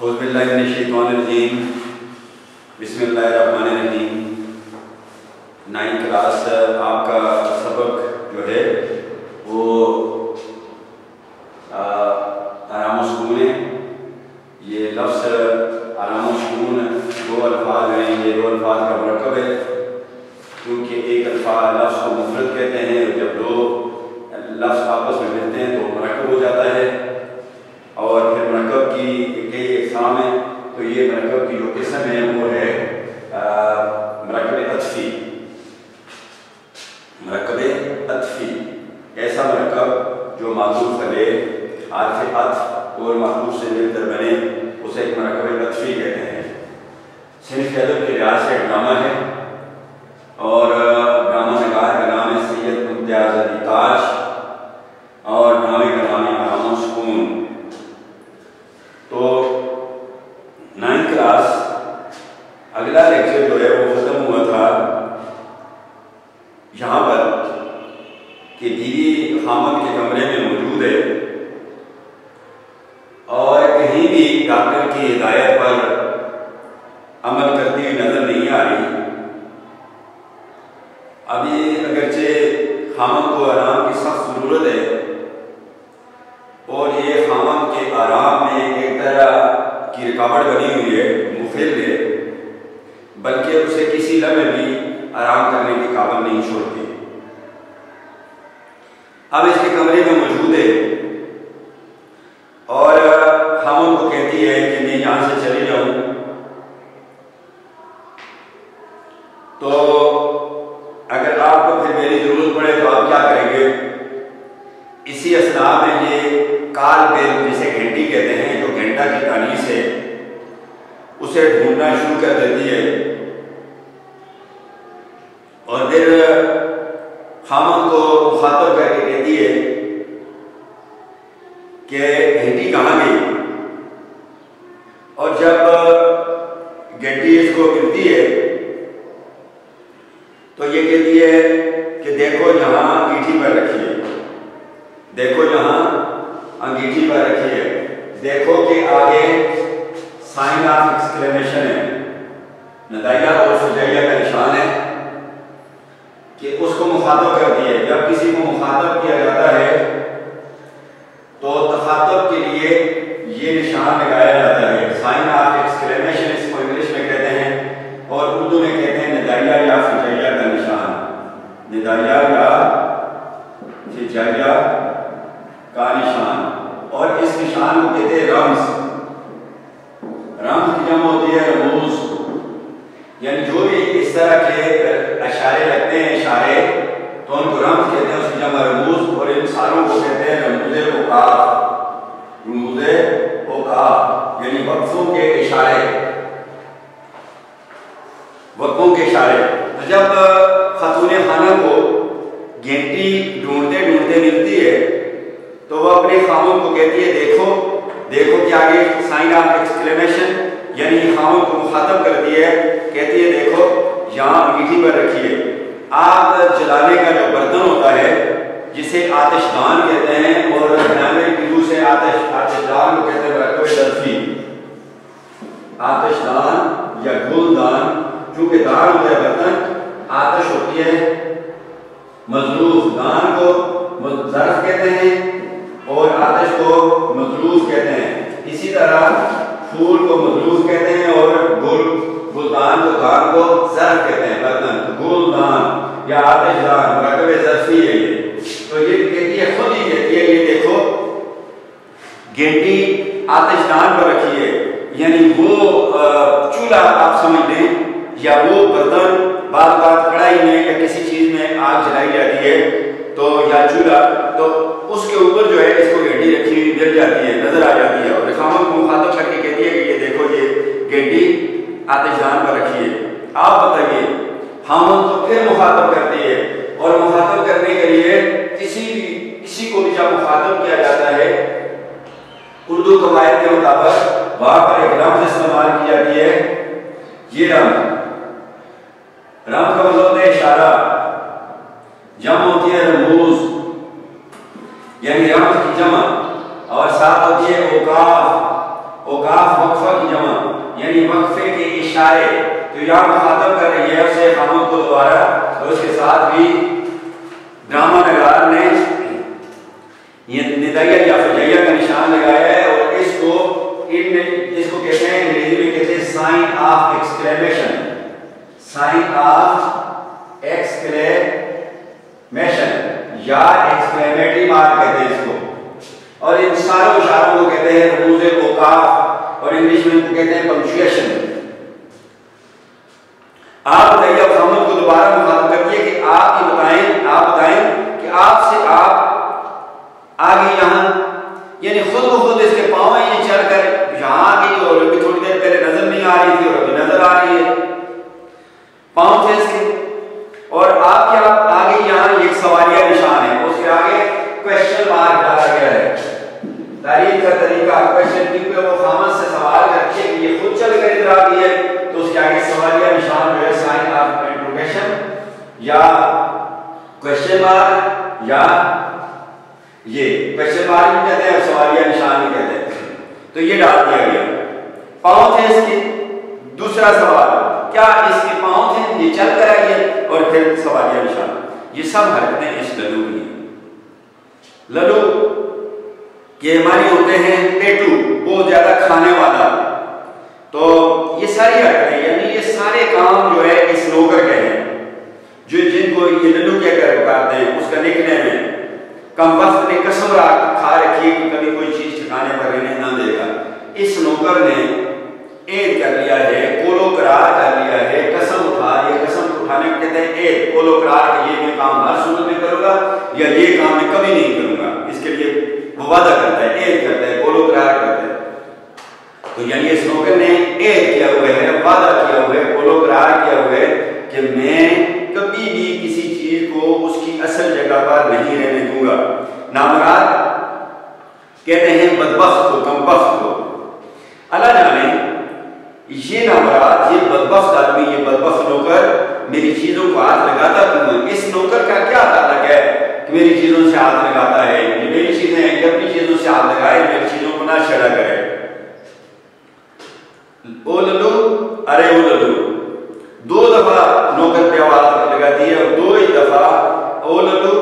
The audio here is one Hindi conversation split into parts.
औज़ुबिल्लाहिमिनश्शैतानिर्रजीम बिस्मिल्लाहिर्रहमानिर्रहीम। 9th क्लास आपका सबक जो है वो आराम व सुकून है। ये लफ्ज़ आराम व सुकून दो अल्फाज हैं, ये दो अल्फाज का मरकब है, क्योंकि एक लफ्ज़ को मुफ़रद कहते हैं और जब दो लफ्ज़ आपस में मिलते हैं तो मरकब हो जाता है। और फिर मरकब की कई अक़साम है, तो ये मरकब की जो किस्म है वो है मरकब अत्फ़ी। मरकब अत्फ़ी ऐसा मरकब जो मातूफ़ अलैह हार्फ़ अत्फ़ और मातूफ़ से मिलकर बने, उसे एक मरकब अत्फ़ी कहते हैं। सिन्फ़ अदब के लिहाज से ड्रामा है और ड्रामा नगार का नाम है सैयद मुमताज़ अली ताज और ड्रामे का नाम है आराम व सुकून। तो 9th क्लास अगला लेक्चर जो है वो ख़त्म हुआ था यहाँ पर कि बीवी खामद के कमरे में मौजूद है और कहीं भी डॉक्टर की हिदायत पर अमल करती हुई नजर नहीं आ रही। अभी अगरचे खामद को आराम की सख्त ज़रूरत है और ये खामद के आराम में एक तरह की रुकावट बनी हुई है, मुखिल है, बल्कि उसे किसी लम्हे भी आराम करने के काबिल नहीं छोड़ती। अब इसके कमरे में मौजूद है और खामद को कहती है कि मैं यहाँ से चली जाऊँ, तो अगर आपको फिर मेरी ज़रूरत पड़े तो आप क्या करेंगे। इसी असना में ये काल बेल जिसे घंटी कहते हैं, जो घंटा की तानीस है, उसे ढूंढना शुरू कर देती है और फिर खामद को मुखातब करके कहती है कि घंटी कहाँ गई। और जब घंटी इसको मिलती है तो ये कहती है कि देखो यहाँ अंगीठी पर रखी है, देखो यहाँ अंगीठी पर रखी है, देखो कि आगे साइन ऑफ एक्सक्लेमेशन है, नदाइया और सुजैया का निशान है कि उसको मुखातब करती है। जब किसी को मुखातब किया जाता है तो तखातब के लिए ये निशान लगाया जाता है, साइन ऑफ एक्सक्लेमेशन इसको इंग्लिश में कहते हैं और उर्दू में कहते हैं नदाइया या सुजैया का निशान। नदाइया या सुजैया का निशान, और इस निशान को कहते हैं रम्ज़। रम्ज़ की जमा होती है रमूज़, यानी जो भी इस तरह के इशारे लगते हैं, इशारे, तो उनको रम्ज़ कहते हैं, उसकी जमा रमूज़। और इन सारों को कहते हैं रमूज़े औक़ाफ़, रमूज़े औक़ाफ़, यानी वक्फ़ों के इशारे, वक्फ़ों के इशारे। तो जब खातून खाना को घंटी ढूंढते ढूंढते मिलती है तो वह अपने खामद को कहती है देखो, देखो कि आगे साइन ऑफ एक्सक्लेमेशन, यानी खामद को मुखातब करती है, कहती है देखो यहाँ अंगीठी पर रखी है। आग जलाने का जो बर्तन होता है जिसे आतिशदान कहते हैं, और बनाने की रूह से आतिशदान को कहते हैं मरकब अत्फ़ी। आतिशदान या गुलदान, चूँकि दान होता है बर्तन, आतिश होती है मज़रूफ़, दान को ज़र्फ़ कहते हैं और आतिश को मज़रूफ़ कहते हैं। इसी तरह फूल को मज़रूफ़ कहते हैं और गुलदान को, दान को ज़र्फ़ कहते हैं, बर्तन। तो गुलदान या आतिशदान मरकब ज़र्फ़ी है ये। तो ये कहती है, खुद ही कहती है, ये देखो घंटी आतिशदान पर रखी है, यानी वो चूल्हा आप समझ लें या वो बर्तन, बात कढ़ाई में या किसी चीज़ में आग जलाई जाती है तो या चूल्हा, तो उसके ऊपर जो है इसको घंटी रखी हुई मिल जाती है, नजर आ जाती है। और खामद को मुखातब करके कहती है कि ये देखो ये घंटी आतिशदान पर रखी है। आप बताइए, खामद तो फिर मुखातब करती है और मुखातब करने के लिए किसी को भी जब मुखातब किया जाता है, उर्दू कवायद के मुताबिक वहां पर एक रम्ज़ इस्तेमाल की जाती है। ये रम्ज़ का मतलब होता है इशारा, जमा होती है रमूज़, यानी रम्ज़ की जमा, और साथ होती है औक़ाफ़। औक़ाफ़ वक्फ़ा यानी वक्फे के इशारे, तो यहाँ मुखातब कर रही है उसे खामोद को दोबारा, और उसके साथ भी ड्रामा नगार ने ये निदाइया या फजाइया का निशान लगाया है, और इसको कहते हैं अंग्रेजी में कहते हैं sign of exclamation, sign of exclamation या एक्सक्लेमेटरी मार्क कहते हैं इसको, और इन सारों इशारों को कहते हैं रमूज़े औकाफ, और इंग्लिश में इनको कहते हैं पंक्चुएशन। आप बताइए, अब खामोद को दोबारा मुखातब करती है कि आप बताएं कि आपसे आप आगे यहाँ, यानी खुद ब खुद इसके पाँव ये चल कर यहाँ आ गई, और अभी थोड़ी देर पहले नजर नहीं आ रही थी और अभी नजर आ रही है, पाँव थे इसके, और आपके आप आगे यहाँ एक सवालिया निशान है, उसके आगे क्वेश्चन मार्क डाला गया है। तारीफ का तरीका क्वेश्चन की पे वो खामद से सवाल करती है कि ये खुद चल कर इधर आ गई है, तो उसके आगे सवालिया निशान जो है साइन ऑफ इंटरोगेशन या क्वेश्चन मार्क, या ये क्वेश्चन मार्क भी कहते हैं और सवालिया निशान भी कहते हैं, तो ये डाल दिया गया। पाँव थे इसके, दूसरा सवाल क्या इसके पाँव थे, ये चल कर आई है, और फिर सवालिया निशान, ये सब हरकतें इस ललू की। ललू ये हमारी होते हैं पेटू, बहुत ज्यादा खाने वाला, तो ये सारी हरकतें यानी ये सारे काम जो है इस नौकर के हैं, जो जिनको ये लल्लू क्या कर करते हैं, उसका निकनेम है। कम वक्त ने कसम खा रखी कि कभी कोई चीज ठिकाने पर रहने ना देगा। इस नौकर ने ऐद कर लिया है, कोलो करार कर लिया है, कसम उठा, ये कसम उठाने को कहते हैं ऐद, कोलो करार कि ये मैं काम हर सूरत में करूंगा या ये काम मैं कभी नहीं करूंगा, इसके लिए वो वादा करता है, ऐद करता है, कोलो करार करता है। तो यानी इस नौकर ने ऐद किया हुआ है, वादा किया हुआ है, कोलो करार किया हुआ है कि मैं कभी भी किसी चीज को उसकी असल जगह पर नहीं रहने दूंगा। नामराद कहते हैं बदबख्त को, कमबख्त को। अल्लाह जाने ये नामराद, ये बदबख्त आदमी, ये बदबख्त नौकर मेरी चीजों को हाथ लगाता क्यों है? इस नौकर का क्या ताल्लुक है कि मेरी चीजों से हाथ लगाता है? ये मेरी चीजें हैं, अपनी चीजों से हाथ लगाए, मेरी चीजों को ना छेड़ा करे। ओ लल्लू, अरे ओ लल्लू, दो दफा नौकर पे आवाज लगाती है, और दो ही दफा ओ लल्लू,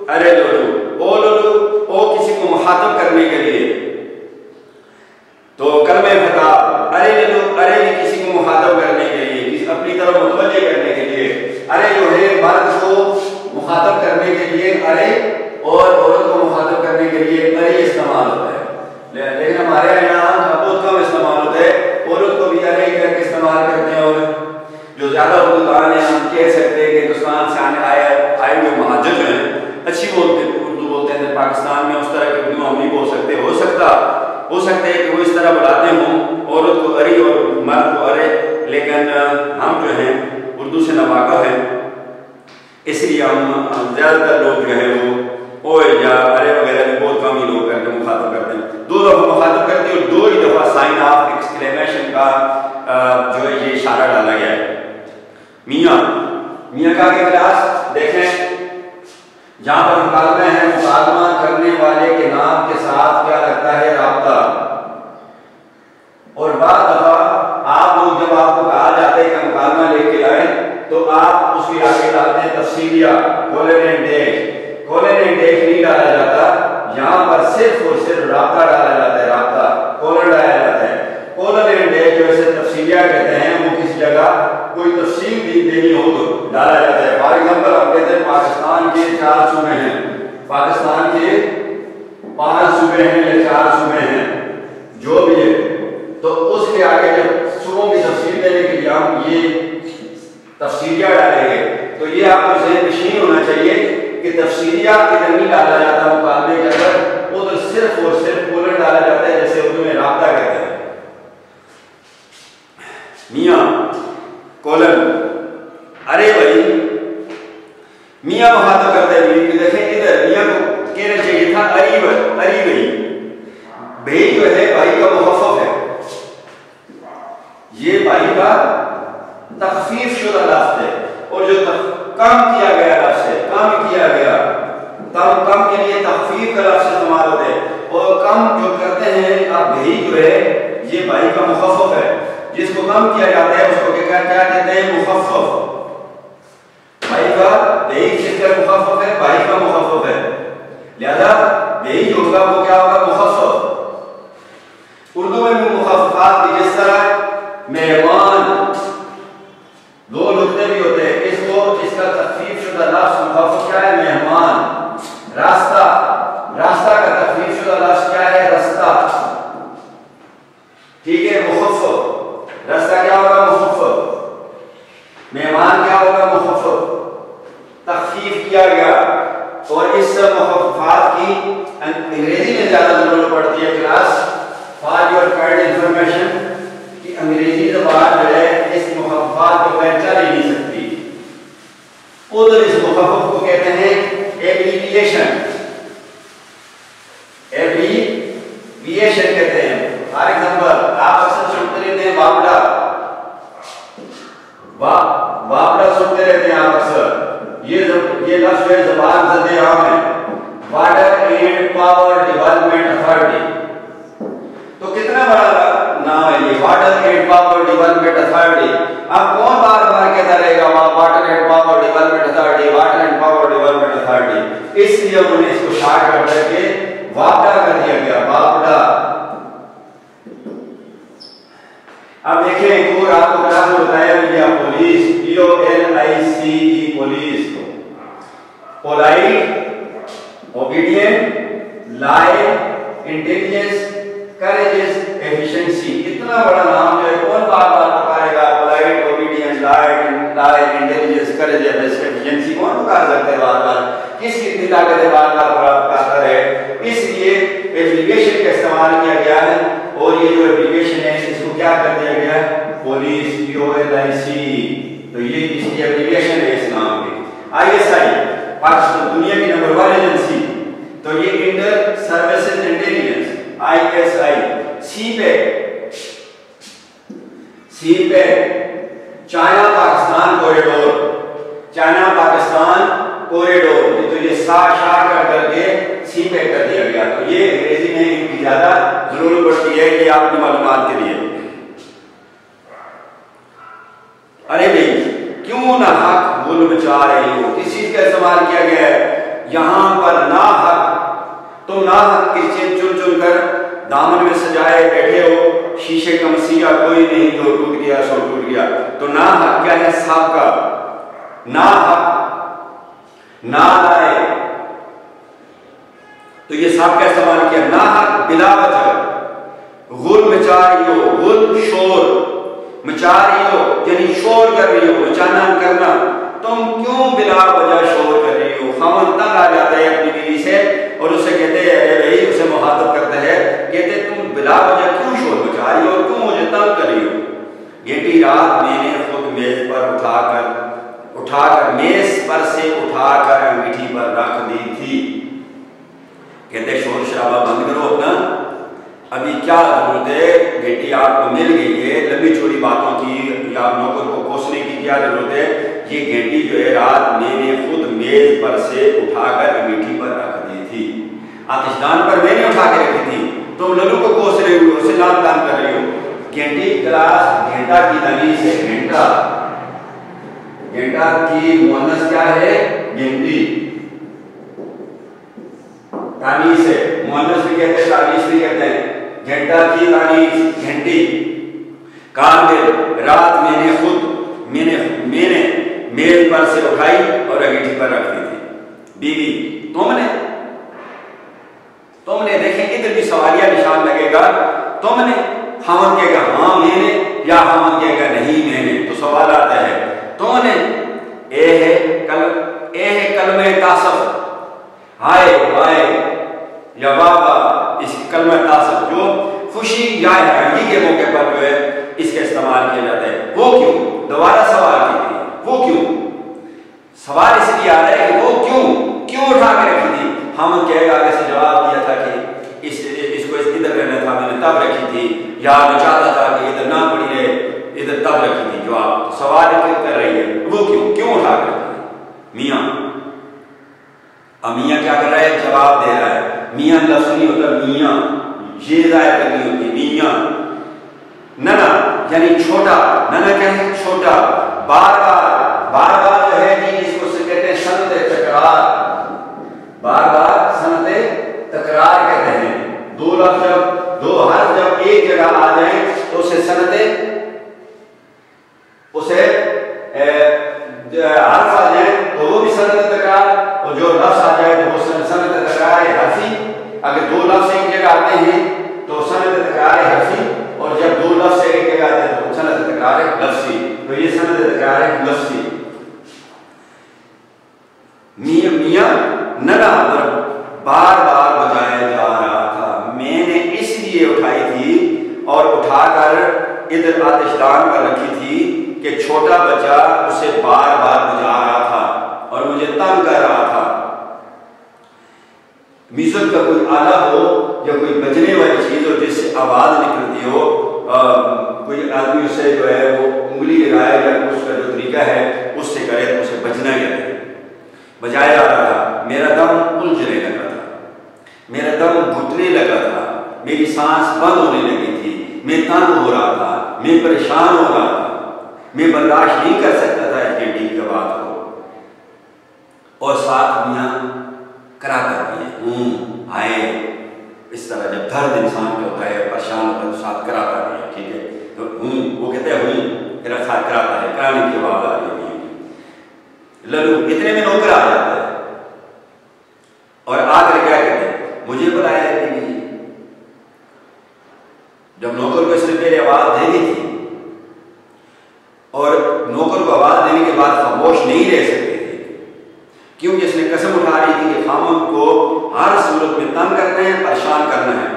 अरे लल्लू, ओ लल्लू, ओ किसी को मुखातब करने के लिए, तो कलमे खिताब, अरे लल्लू, अरे भी किसी को मुखातब करने के लिए, किसी अपनी तरफ मुतवज्जे करने के लिए, अरे जो है मर्द को मुखातब करने के लिए अरे, और औरत को मुखातब करने के लिए अरे इस्तेमाल होता है। लेकिन हमारे यहाँ बहुत कम इस्तेमाल होता है, औरत को भी अरे करके इस्तेमाल करते हैं, और जो ज्यादा उर्दू दान है हम कह सकते हैं कि हिंदुस्तान से आए हुए महाजर हैं, अच्छी उर्दू बोलते हैं, पाकिस्तान में उस तरह की उर्दू हम नहीं बोल सकते। हो सकता है कि वो इस तरह बुलाते हों औरत को अरे और मर्द को अरे, लेकिन हम जो हैं उर्दू से नावाकिफ हैं, इसलिए हम ज्यादातर लोग जो है वो ओ या अरे वगैरह भी बहुत कम ही लोग करके मुखातब करते हैं। दो दफा मुखातब करते हैं, और दो ही दफा साइन ऑफ एक्सक्लेमेशन का जो है ये इशारा डाला गया है। मियाँ का आगे क्लास देखें, जहां पर मुकालमा है, मुकालमा करने वाले के नाम के साथ क्या लगता है? राब्ता। और बाद दफा आप लोग जब आपको कहा जाता है कि मुकालमा लेके आए, तो आप उसके आगे डालते हैं तफसीलिया, colon and dash. Colon and dash नहीं डाला जाता, यहाँ पर सिर्फ और सिर्फ राब्ता डाला जाता है, राब्ता, कोलन डाला जाता है। कोलन एंड डैश जो इसे तफसीलिया कहते हैं, वो किस जगह कोई तफसील देनी हो तो डाला जाता है। फॉर एग्जाम्पल आप कहते हैं पाकिस्तान के 4 सूबे हैं, पाकिस्तान के 5 सूबे हैं या 4 सूबे हैं, जो भी है, तो उसके आगे जब सूबों की तफसील देने के लिए हम ये तफसीलिया डालेंगे, तो ये आपको ज़हन नशीन होना चाहिए कि तफसीलिया इधर नहीं डाला जाता मुकाबले के अंदर, उधर सिर्फ और सिर्फ कोलन डाला जाता है, जैसे उर्दू में राब्ता कहते हैं। मियाँ कोलन, अरे भाई, मियाँ मुखातब करते हैं बीवी को, देखें इधर मियाँ को कहना चाहिए था अरी भाई, भाई जो है भाई का मुखफ़फ़ है, ये भाई का तखफीफ शुदा लफ्ज़ है, और जो कम किया गया लफ्ज़ है, कम किया गया, कम के लिए तखफीफ का लफ्ज़ इस्तेमाल होते हैं, और कम जो करते हैं आप भाई जो है ये भाई का मुखफ़फ़ है, जिसको कम किया जाता है उसको क्या क्या कहते हैं? मुखफ़फ़। भाई का बेई किसका मुखफ़फ़ है? भाई का मुखफ़फ़ है, लिहाजा बेई जो होगा वो क्या होगा? मुखफ़फ़। उर्दू में मुखफ़फ़ात भी जिस तरह मेहमान दो नुक्ते भी होते हैं, इसको इसका तख़फ़ीफ़ शुदा लफ्ज़ मुखफ़फ़ क्या है? मेहमान। रास्ता, रास्ता का तख़फ़ीफ़ शुदा लफ्ज़ क्या है? रास्ता। ठीक है, मुखफ़फ़। रास्ता क्या होगा? मुखफ़फ़। मेहमान क्या होगा? मुखफ़फ़। तख़फ़ीफ़ किया गया। और इस मुखफ़फ़ात की अंग्रेजी में ज़्यादा ज़रूरत पड़ती है class, for your kind information, कि अंग्रेजी ज़बान जो है इस मुखफ़फ़ात को पहचान ही नहीं सकती। उधर इस मुखफ़फ़ को कहते हैं एब्रीविएशन। एब्रीविएशन कहते हैं। फॉर एग्जांपल आप अक्सर सुनते रहते हैं बावड़ा, बावड़ा सुनते रहते हैं आप अक्सर। ये लफ्ज़ है ज़बान ज़दे आम है, water and power development authority. तो कितना बड़ा नाम है ये, water and power development authority. अब कौन बार बार कहता रहेगा water and power development authority, water and power development authority? इसलिए उन्होंने इसको शार्ट कर करके वापडा कर दिया गया, वापडा। अब देखिए एक और आपको क्लास में बताया गया police, POLICE, police. Polite, obedient, loyal, intelligence, courageous, efficiency. इतना बड़ा नाम जो है कौन बार बार पुकारेगा? Polite, obedient, loyal, intelligence, courageous, efficiency कौन पुकार सकते हैं बार बार? किसकी इतनी ताकत है बार बार पुकारता रहे? इसलिए एब्रीविएशन का इस्तेमाल किया गया है। और ये जो एब्रीविएशन है इसको क्या कर दिया गया है? Police, POLIC। तो ये इसकी एब्रीविएशन है इस नाम की। ISI, पाकिस्तान दुनिया की नंबर 1 एजेंसी, तो ये inter services intelligence, ISI। CPEC, China Pakistan corridor, China Pakistan corridor. तो ये शार्ट करके CPEC कर दिया गया। तो ये अंग्रेजी में इनकी ज्यादा जरूरत पड़ती है कि आपकी मालूमात के लिए। अरे भाई क्यों ना हक गुल बचा रही हो, किस चीज का इस्तेमाल किया गया है यहां पर? ना हक, तुम ना हक की चीज चुन चुन कर दामन में सजाए बैठे हो, शीशे का मसीहा कोई नहीं जो टूट गया सो टूट गया। तो ना हक क्या है? साबका। ना हक, ना लाए, तो ये साबका इस्तेमाल किया। ना हक बिला वजह, गुल मचा रही हो, गुल शोर, मचा रही हो यानी शोर कर रही हो, मचाना करना। तुम क्यों बिला वजह शोर कर रही हो? खामन तंग आ जाता है अपनी बीवी से और उसे कहते हैं, अरे भाई उसे मुखातब करते हैं, कहते तुम बिला वजह क्यों शोर मचा रही हो और क्यों मुझे तंग कर रही हो? घंटी रात मैंने खुद मेज पर उठाकर मेज पर से उठाकर अंगीठी पर रख दी थी। कहते शोर शराबा बंद करो अपना, अभी क्या जरूरत है? घंटी आपको मिल गई है, लंबी चौड़ी बातों की या नौकर को कोसने की क्या जरूरत है? ये घंटी जो है रात मैंने खुद मेज पर से उठाकर अंगीठी पर रख दी थी। आतिशदान पर मैंने उठा के रखी थी, तुम लल्लू को कोस रहे हो, उसे नाम दान कर रही हो। घंटी क्लास घंटा की तमीज है, घंटा। घंटा की मुअन्नस क्या है? घंटी। तानीस है, मुअन्नस भी कहते हैं, तानीस भी कहते हैं। घंटा की तानीस घंटी। काबिल, रात मैंने खुद मैंने मेज पर से उठाई और अंगीठी पर रख दी थी। बीवी, तुमने देखें इधर भी सवालिया निशान लगेगा। तुमने, हमन कहेगा हाँ मैंने या हमन कहेगा नहीं मैंने। तो सवाल आता है तुमने, ए है कलमे तासफ, हाय हाय या बाबा, इस कलमे तासफ जो खुशी या हैरानी के मौके पर जो है इसका इस्तेमाल किया जाता है। वो क्यों? दोबारा सवाल कीजिए, वो क्यों? सवाल इसलिए आ रहा है कि वो क्यों उठा के रखी थी? हम कहेगा आगे से जवाब दिया था कि इसको इधर रहना था, मैंने तब रखी थी, या मैं चाहता था कि इधर ना पड़ी रहे, इधर तब रखी थी। जवाब सवाल कर रही है, वो क्यों उठा कर रखी? मियाँ, अब मियाँ क्या कर रहा है? जवाब दे रहा है। मियाँ लफ्ज़ नहीं होता, मियाँ ये जाहिर करनी होती है, मियाँ। ना यानी छोटा, ना क्या है छोटा, बार बार जो है कि इसको कहते हैं सनत तकरार, बार बार सनत तकरार कहते हैं। दो लफ्ज जब दो हर्फ जब एक जगह आ जाए तो उसे सनत उसे हर्फ आ जाए तो वो भी सनत तकरार, और जो लफ्ज आ जाए तो वो सनत तकरार हर्फी। अगर दो लफ्ज एक जगह आते हैं तो सनत तकरार हर्फी, और जब दो लफ्ज एक जगह आते हैं तो सनत तकरार लफ्जी। तो ये सनत तकरार लफ्जी। मियां नरा बार बार बजाया जा रहा था, मैंने इसलिए उठाई थी और उठाकर इधर आतिशदान पर रखी थी कि छोटा बच्चा उसे बार बार बजा रहा था और मुझे तंग कर रहा था। म्यूजिक का कोई आला हो या कोई बजने वाली चीज हो जिससे आवाज निकलती हो, कोई आदमी उसे जो है वो उंगली लगाए या उसका जो तरीका है उससे करे तो उसे बजना कहते हैं। बजाया जा रहा था, मेरा दम उलझने लगा था, मेरा दम घुटने लगा था, मेरी सांस बंद होने लगी थी, मैं तंग हो रहा था, मैं परेशान हो रहा था, मैं बर्दाश्त नहीं कर सकता था इस घंटी की बात को। और साथ मियाँ करा कर दिए आए, इस तरह जब दर्द इंसान को होता है, परेशान होता है तो साथ कराता है, ठीक है। तो वो कहते हैं तेरा साथ कराता है, कराने की आवाज आ रही है लल्लू, इतने में नौकर आ जाता है और आकर क्या कहते हैं, मुझे बुलाया है बीवी जी। जब नौकर को इसने पहले आवाज दे दी थी और नौकर को आवाज देने के बाद खामोश नहीं रह सकते थे, क्योंकि इसने कसम उठा रही थी कि खामोश को हर सूरत में तंग करना है, परेशान करना है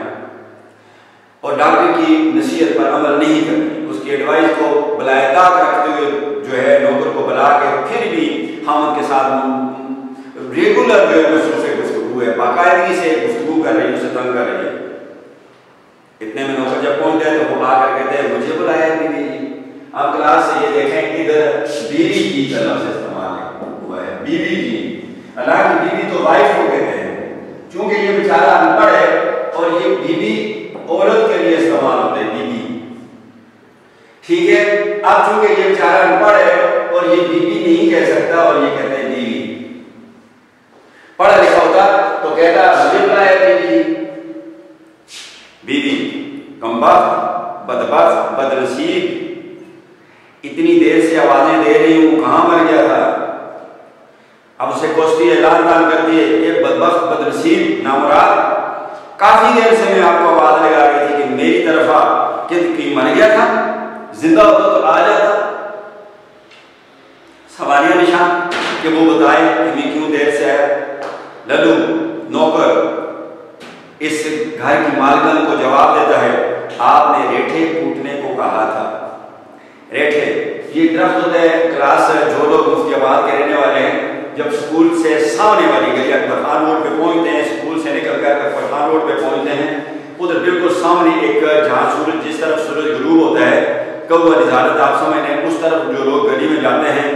और डॉक्टर की नसीहत पर अमल नहीं करनी। उसकी एडवाइस को बलायदा रखते हुए जो है नौकर को बुला के फिर भी खामोश के साथ रेगुलर जो है उससे गुफ्तगू है, बाकायदगी से गुफ्तगू कर रही है, उसे तंग कर रही है। इतने में नौकर जब पहुंच गए तो वो आकर कहते हैं मुझे बुलाया बीवी जी। आप क्लास से ये देखें इधर बीवी जी का लफ्ज़ इस्तेमाल हुआ है, बीवी जी। हालांकि बीवी तो वाइफ को कहते हैं, क्योंकि ये बेचारा अनपढ़ है और ये बीवी औरत के लिए इस्तेमाल होते हैं, बीवी, ठीक है। अब चूंकि ये बेचारा अनपढ़ है और ये बीवी नहीं कह सकता और ये कहते हैं बीवी। पढ़ा लिखा होता तो कहता मुझे बुलाया बीवी जी। बीवी कमबख्त, बदबख्त, बदनसीब, इतनी देर से आवाजें दे रही हूं, कहां मर गया था। अब उसे कोसती है, लान तान करती है, ये बदबख्त, बदनसीब, नामुराद, काफी देर से मैं आपको आवाज लगा रही थी कि मेरी तरफ आ, कि मर गया था, जिंदा होता तो आ जाता। सवालिया निशान कि वो बताए कि मैं क्यों देर से आया। लल्लू नौकर इस घर की मालकन को जवाब देता है, आपने रेठे कूटने को कहा था। रेठे ये दरख्त होते हैं, क्लास जो लोग मुफ्तियाबाद के रहने वाले हैं, जब स्कूल से सामने वाली गली अकबरखान रोड पे पहुंचते हैं, स्कूल से निकल कर अकबरखान रोड पे पहुंचते हैं, उधर बिल्कुल सामने एक जहाँ सूरज, जिस तरफ सूरज गुरूब होता है, कब वाली हालत आप समझते हैं, उस तरफ जो लोग गली में जाते हैं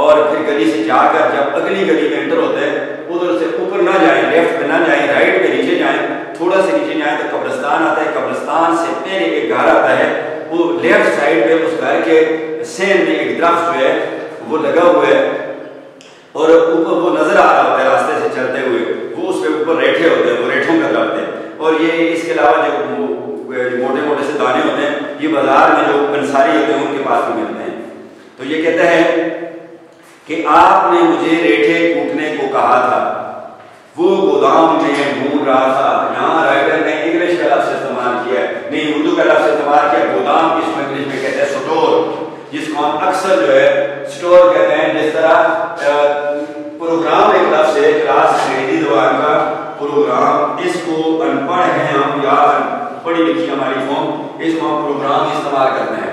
और फिर गली से जाकर जब अगली गली में एंटर होते हैं, उधर से ऊपर ना जाएं, लेफ्ट पे ना जाएं, राइट पे नीचे जाएं, थोड़ा से नीचे जाएं तो कब्रिस्तान आता है। कब्रिस्तान से पहले एक घर आता है, वो लेफ्ट साइड पे उस घर के सेन में एक दरख्त जो है वो लगा हुआ है और ऊपर वो नजर आ रहा होता है रास्ते से चलते हुए, वो उसके ऊपर रेठे होते हैं, वो रेठों का दरख्त है। और ये इसके अलावा जो मोटे मोटे से दाने होते हैं, ये बाजार में जो अंसारी होते हैं उनके पास भी मिलते हैं। तो ये कहते हैं कि आपने मुझे रेठे कूटने को कहा था, वो गोदाम में ढूंढ रहा था। यहाँ राइटर ने इंग्लिश का लफ्ज़ इस्तेमाल किया है, नहीं उर्दू का लफ्ज़ इस्तेमाल किया। गोदाम इसको इंग्लिश में कहते हैं स्टोर, जिसको हम अक्सर जो है स्टोर कहते हैं। जिस तरह प्रोग्राम एक लफ्ज़ है, क्लास अंग्रेजी ज़बान का प्रोग्राम, इसको अनपढ़ हैं हम या पढ़ी लिखी हमारी कौम, इसको हम प्रोग्राम इस्तेमाल करते हैं।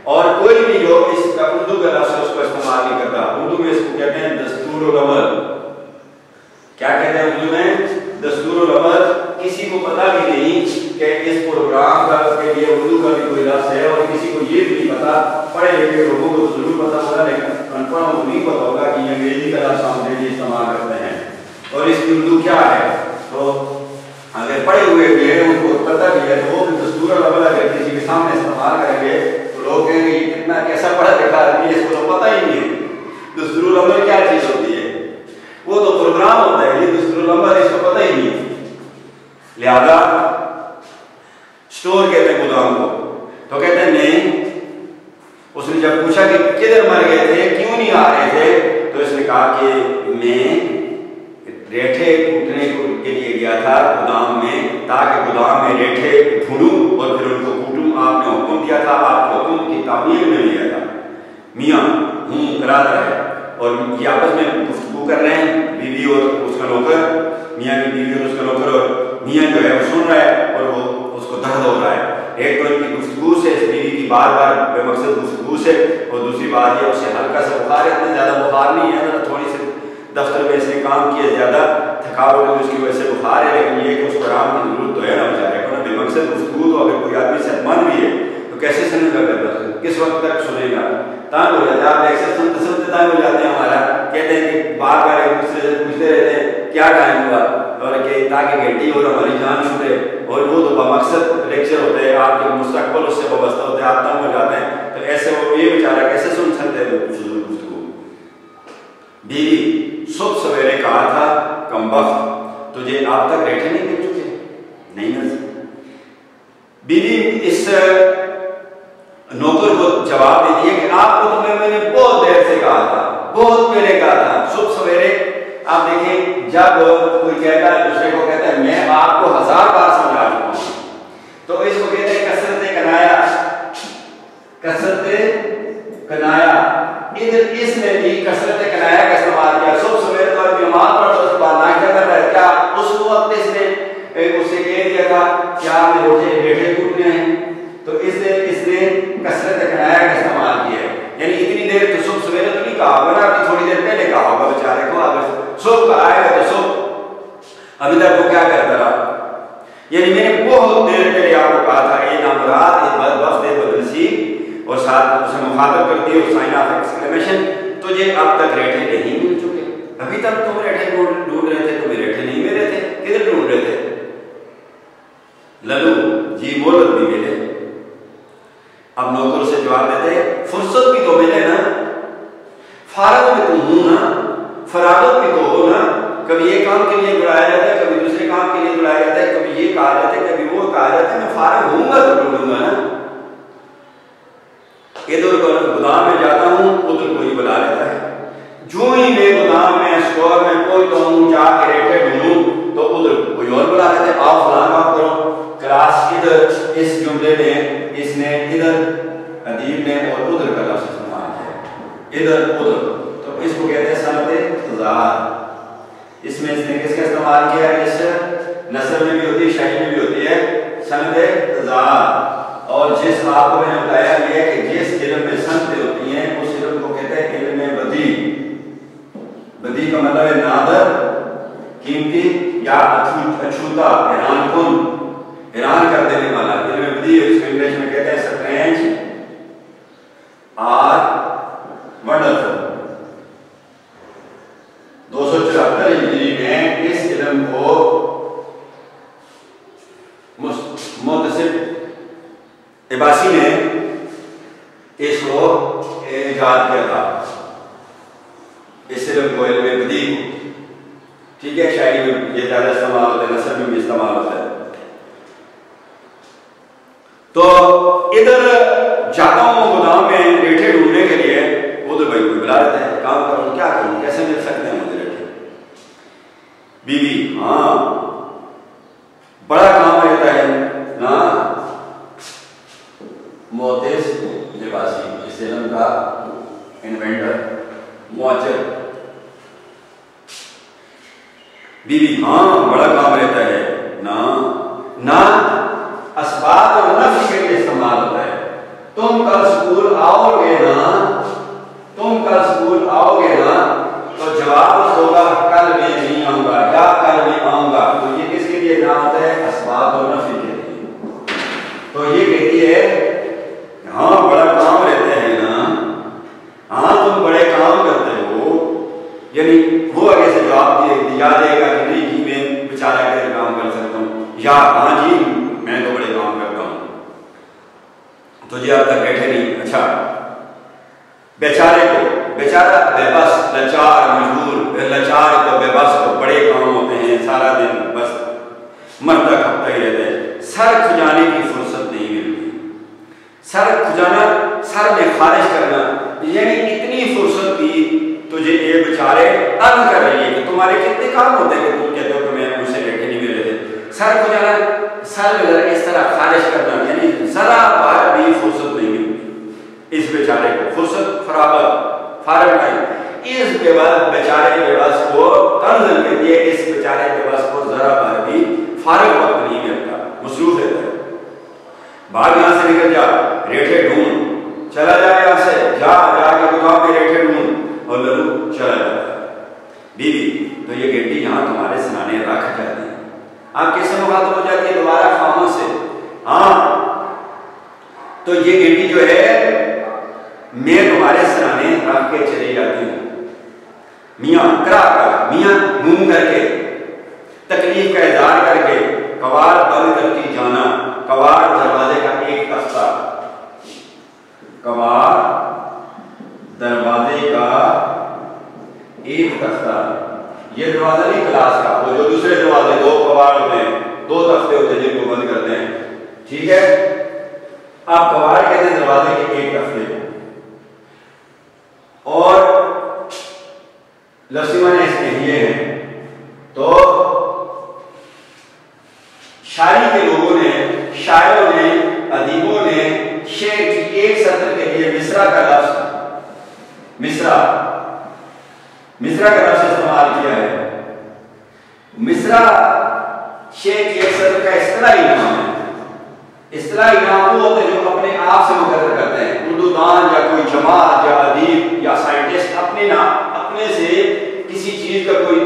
और कोई भी जो इसका उर्दू का लफ्ज़ है उसको इस्तेमाल नहीं करता। उर्दू में इसको कहते हैं दस्तूरुल अमल। क्या कहते हैं उर्दू में? दस्तूरुल अमल। किसी को पता भी नहीं कि इस प्रोग्राम का के लिए उर्दू का भी कोई लफ्ज़ है, और किसी को ये भी नहीं पता, पढ़े लिखे लोगों को जरूर पता होगा लेकिन अनपढ़ों को नहीं पता होगा कि अंग्रेजी का लफ्ज़ हम अंग्रेजी इस्तेमाल करते हैं और इसकी उर्दू क्या है। तो अगर पढ़े हुए भी है, उनको पता भी है, तो वो दस्तूरुल अमल अगर किसी के सामने इस्तेमाल करेंगे तो लोग कहेंगे ये कितना कैसा पढ़ा लिखा आदमी है, इसको तो पता ही नहीं है दुस्तुरुल अमल क्या चीज होती है, वो तो प्रोग्राम होता है, ये दुस्तुरुल अमल इसको पता ही नहीं है। लिहाजा स्टोर कहते हैं गोदाम को, तो कहते हैं नहीं। उसने जब पूछा कि किधर मर गए थे, क्यों नहीं आ रहे थे, तो इसने कहा कि मैं रेठे कूटने के लिए गया था गोदाम में, ताकि गोदाम में रेठे ढूंढूं और फिर उनको कूटूं। आपने हुक्म दिया था, आपके हुक्म की तामील में लिया था। मियाँ कराता है और ये आपस में गुफ्तगू कर रहे हैं, बीवी और उसका नौकर, मियाँ की बीवी और उसका नौकर, और मियाँ जो है वो सुन रहा है और वो उसको दर्द हो रहा है। एक तो इनकी गुफ्तगू से, इस बीवी की बार बार बेमकसद गुफ्तगू से, और दूसरी बात ये उसे हल्का सा बुखार है, इतना ज़्यादा बुखार नहीं है, ना थोड़ी सी दफ्तर में इसने काम किया, ज़्यादा थकावट है उसकी वजह से बुखार है, लेकिन ये कि उसको आराम की जरूरत तो है ना बेचारे को ना। बेमकसद गुफ्तगू तो अगर कोई आदमी सेहतमंद भी है तो कैसे सुनेगा, किस वक्त तक सुनेगा, तंग हो जाता है। आप अक्सर सुनते सुनते तंग हो जाते हैं। हमारा कहते हैं कि बार बार एक दूसरे से पूछते रहते हैं क्या टाइम हुआ, और कि ताकि घंटी और हमारी जान छूटे, और वो तो बमकसद लेक्चर होते हैं, आपके मुस्तकबिल उससे वाबस्ता होते हैं, आप तंग हो जाते हैं। तो ऐसे वो ये बेचारा कैसे सुन सकते हैं गुफ्तगू। बीवी सुबह सवेरे कहा था कमबख्त तुझे आप तक रेठे नहीं मिल चुके, नहीं मिल सकते। बीवी इस नौकर को जवाब दे दिया कि आपको तो मैंने बहुत देर से कहा था, बहुत पहले कहा था, सुबह सवेरे। आप देखिए जब कोई कहता है दूसरे को कहता है मैं आपको 1000 बार समझा चुका हूं, तो इसको कहते हैं कसरत कनाया, कसरत कनाया। इधर इसने भी कसरत कनाया का इस्तेमाल किया। सुबह सवेरे तो आदमी नमाज पढ़ता, उसके बाद नाश्ता कर रहा है, क्या उस वक्त इसने उससे कह दिया था क्या आपने रेठे कूटने हैं, तो इसने कसरत कनाया का इस्तेमाल किया है। यानी इतनी देर तो सुबह सवेरे तो नहीं कहा होगा ना, अभी थोड़ी देर पहले कहा होगा बेचारे को, अगर सुबह का आएगा तो सुबह अभी तक वो क्या करता रहा। यानी मैंने बहुत देर पहले आपको कहा था ये नामराद ये बदबख्त बदनसीब, और साथ उसे मुखातब करती है साइन ऑफ एक्सक्लेमेशन, तुझे अब तक रेठे नहीं मिल चुके, अभी तक तुम रेठे ढूंढ रहे थे, तुम्हें रेठे नहीं मिले थे, किधर ढूंढ रहे थे। लल्लू जी मोहलत भी मिले। अब नौकर से जवाब देते फुर्सत भी तो मिले ना, फारग भी तुम हूं ना, फरागत भी तो हो ना। कभी ये काम के लिए बुलाया जाता है, कभी दूसरे काम के लिए बुलाया जाता है, कभी ये कहा जाता है, कभी वो कहा जाता है। मैं फारग होऊंगा तो ढूंढूंगा ना। इधर गोदाम में जाता हूँ, उधर कोई बुला लेता है। जो ही मैं गोदाम में स्टोर में पहुंचता हूँ, जाके रेठे ढूंढूं तो उधर कोई और बुला लेता है, आओ फलाना काम करो। क्लास इधर इस जुमले में इसने इधर अदीब ने और उधर का लफ्ज़ इस्तेमाल किया, इधर उधर, तो इसको कहते हैं सनद तज़ाद। इसमें इसने किसका इस्तेमाल किया, इस नस्र में भी होती है, शायरी में भी होती है सनद तज़ाद। और जिस आपको मैंने बताया ये कि जिस इल्म में सनदें होती हैं उस इल्म को कहते हैं इल्म बदी। बदी का मतलब है नादर, कीमती या अछूता, हैरानकुन, हैरान कर देने वाला। इल्म बदी इसको इंग्लिश में कहते हैं स्ट्रेंज और वंडरफुल। 274 हिजरी में इस इल्म को मुतसिब इबासी ने इसको इजाद किया था, इस इल्म को इल्म बदी को। ठीक है, शायरी में ये ज्यादा इस्तेमाल होता है, नसर में भी इस्तेमाल होता है। तो इधर जाता हूँ गोदाम में रेठे ढूंढने के लिए, उधर भाई कोई बुला लेते हैं, काम करूँ क्या करूँ, कैसे मिल सकते हैं मुझे रेठे। बीवी हाँ बड़ा काम रहता है ना, मोहतिस लिबासी इस इल्म का इन्वेंटर मुआज्जर। बीवी हाँ बड़ा काम रहता है ना, ना अस्बाब और नफ्स के लिए इस्तेमाल होता है। तुम कल स्कूल आओगे ना, तुम कल स्कूल आओगे ना, तो जवाब होगा कल मैं नहीं आऊंगा या कल मैं आऊंगा। तो ये किसके लिए ना होता है, अस्बाब और नफ्स के लिए। तो ये कहती है हाँ बड़ा काम रहते हैं ना, हाँ तुम बड़े काम करते हो। यानी वो आगे से जवाब दिया देगा कि नहीं जी मैं बेचारा कैसे काम कर सकता हूँ, या हाँ जी मैं तो बड़े काम करता हूँ। तो तो जी आप तक बैठे नहीं। अच्छा, बेचारे को, बेचारा बेबस, लाचार, मजबूर, लाचार तो बेबस को बड़े काम होते हैं, सारा दिन बस मरता खपता ही रहता है, सर खुजाने की फुर्सत नहीं मिलती। सर खुजाना, सर में खारिज करना, यानी इतनी फुर्सत भी तुझे ये बेचारे तंग कर रही है कि तुम्हारे कितने काम होते हैं कि तुम कहते हो कि मैं मुझसे बैठे नहीं मिल रहे थे। सर खुजाना, सर में इस तरह खारिज करना, यानी जरा बार भी फुर्सत नहीं मिलती इस बेचारे को, फुर्सत फराबर फारग नहीं। इस बेचारे बेबस को तंज कहती है, इस बेचारे बेबस को जरा बार भी फारग वक्त नहीं मिलता, मसरूफ रहता है। भाग यहाँ से निकल जा, रेठे ढूंढ, चला जाए यहाँ से, जा जाके गुदाम में रेठे ढूंढ, और लल्लू चला जाता है। बीवी तो ये गेंडी यहाँ तुम्हारे सिराने रख जाती है, आप कैसे मुखातिब हो जाती है दोबारा खामोश से। हाँ, तो ये गेंडी जो है मैं तुम्हारे सिराने रख के चली जाती हूँ। मियाँ करा कर, मियाँ मुंह करके, तकलीफ का इजहार करके, कवाड़ बंद करती जाना, कवाड़ दरवाजे का एक तख्ता, कवाड़ दरवाजे का एक तख्ता, ये दरवाजा नहीं क्लास का, वो जो दूसरे दरवाजे दो कवाड़ होते हैं, दो तख्ते होते हैं जिनको बंद करते हैं, ठीक है। आप कवाड़ कहते हैं दरवाजे के एक तख्ते, और लफ्ज़ माने इसके ये हैं। तो शायरी के लोगों ने, शायरों ने, अदीबों ने शेर की एक सत्र के लिए मिसरा का लफ्ज़, मिसरा का लफ्ज़ इस्तेमाल किया है। मिसरा शेर की एक सत्र का इस्तिलाही नाम है। इस्तिलाही नाम वो होते हैं जो अपने आप से मुकर्रर करते हैं, उर्दू दान या कोई जमात या अदीब या साइंटिस्ट अपने से किसी चीज का कोई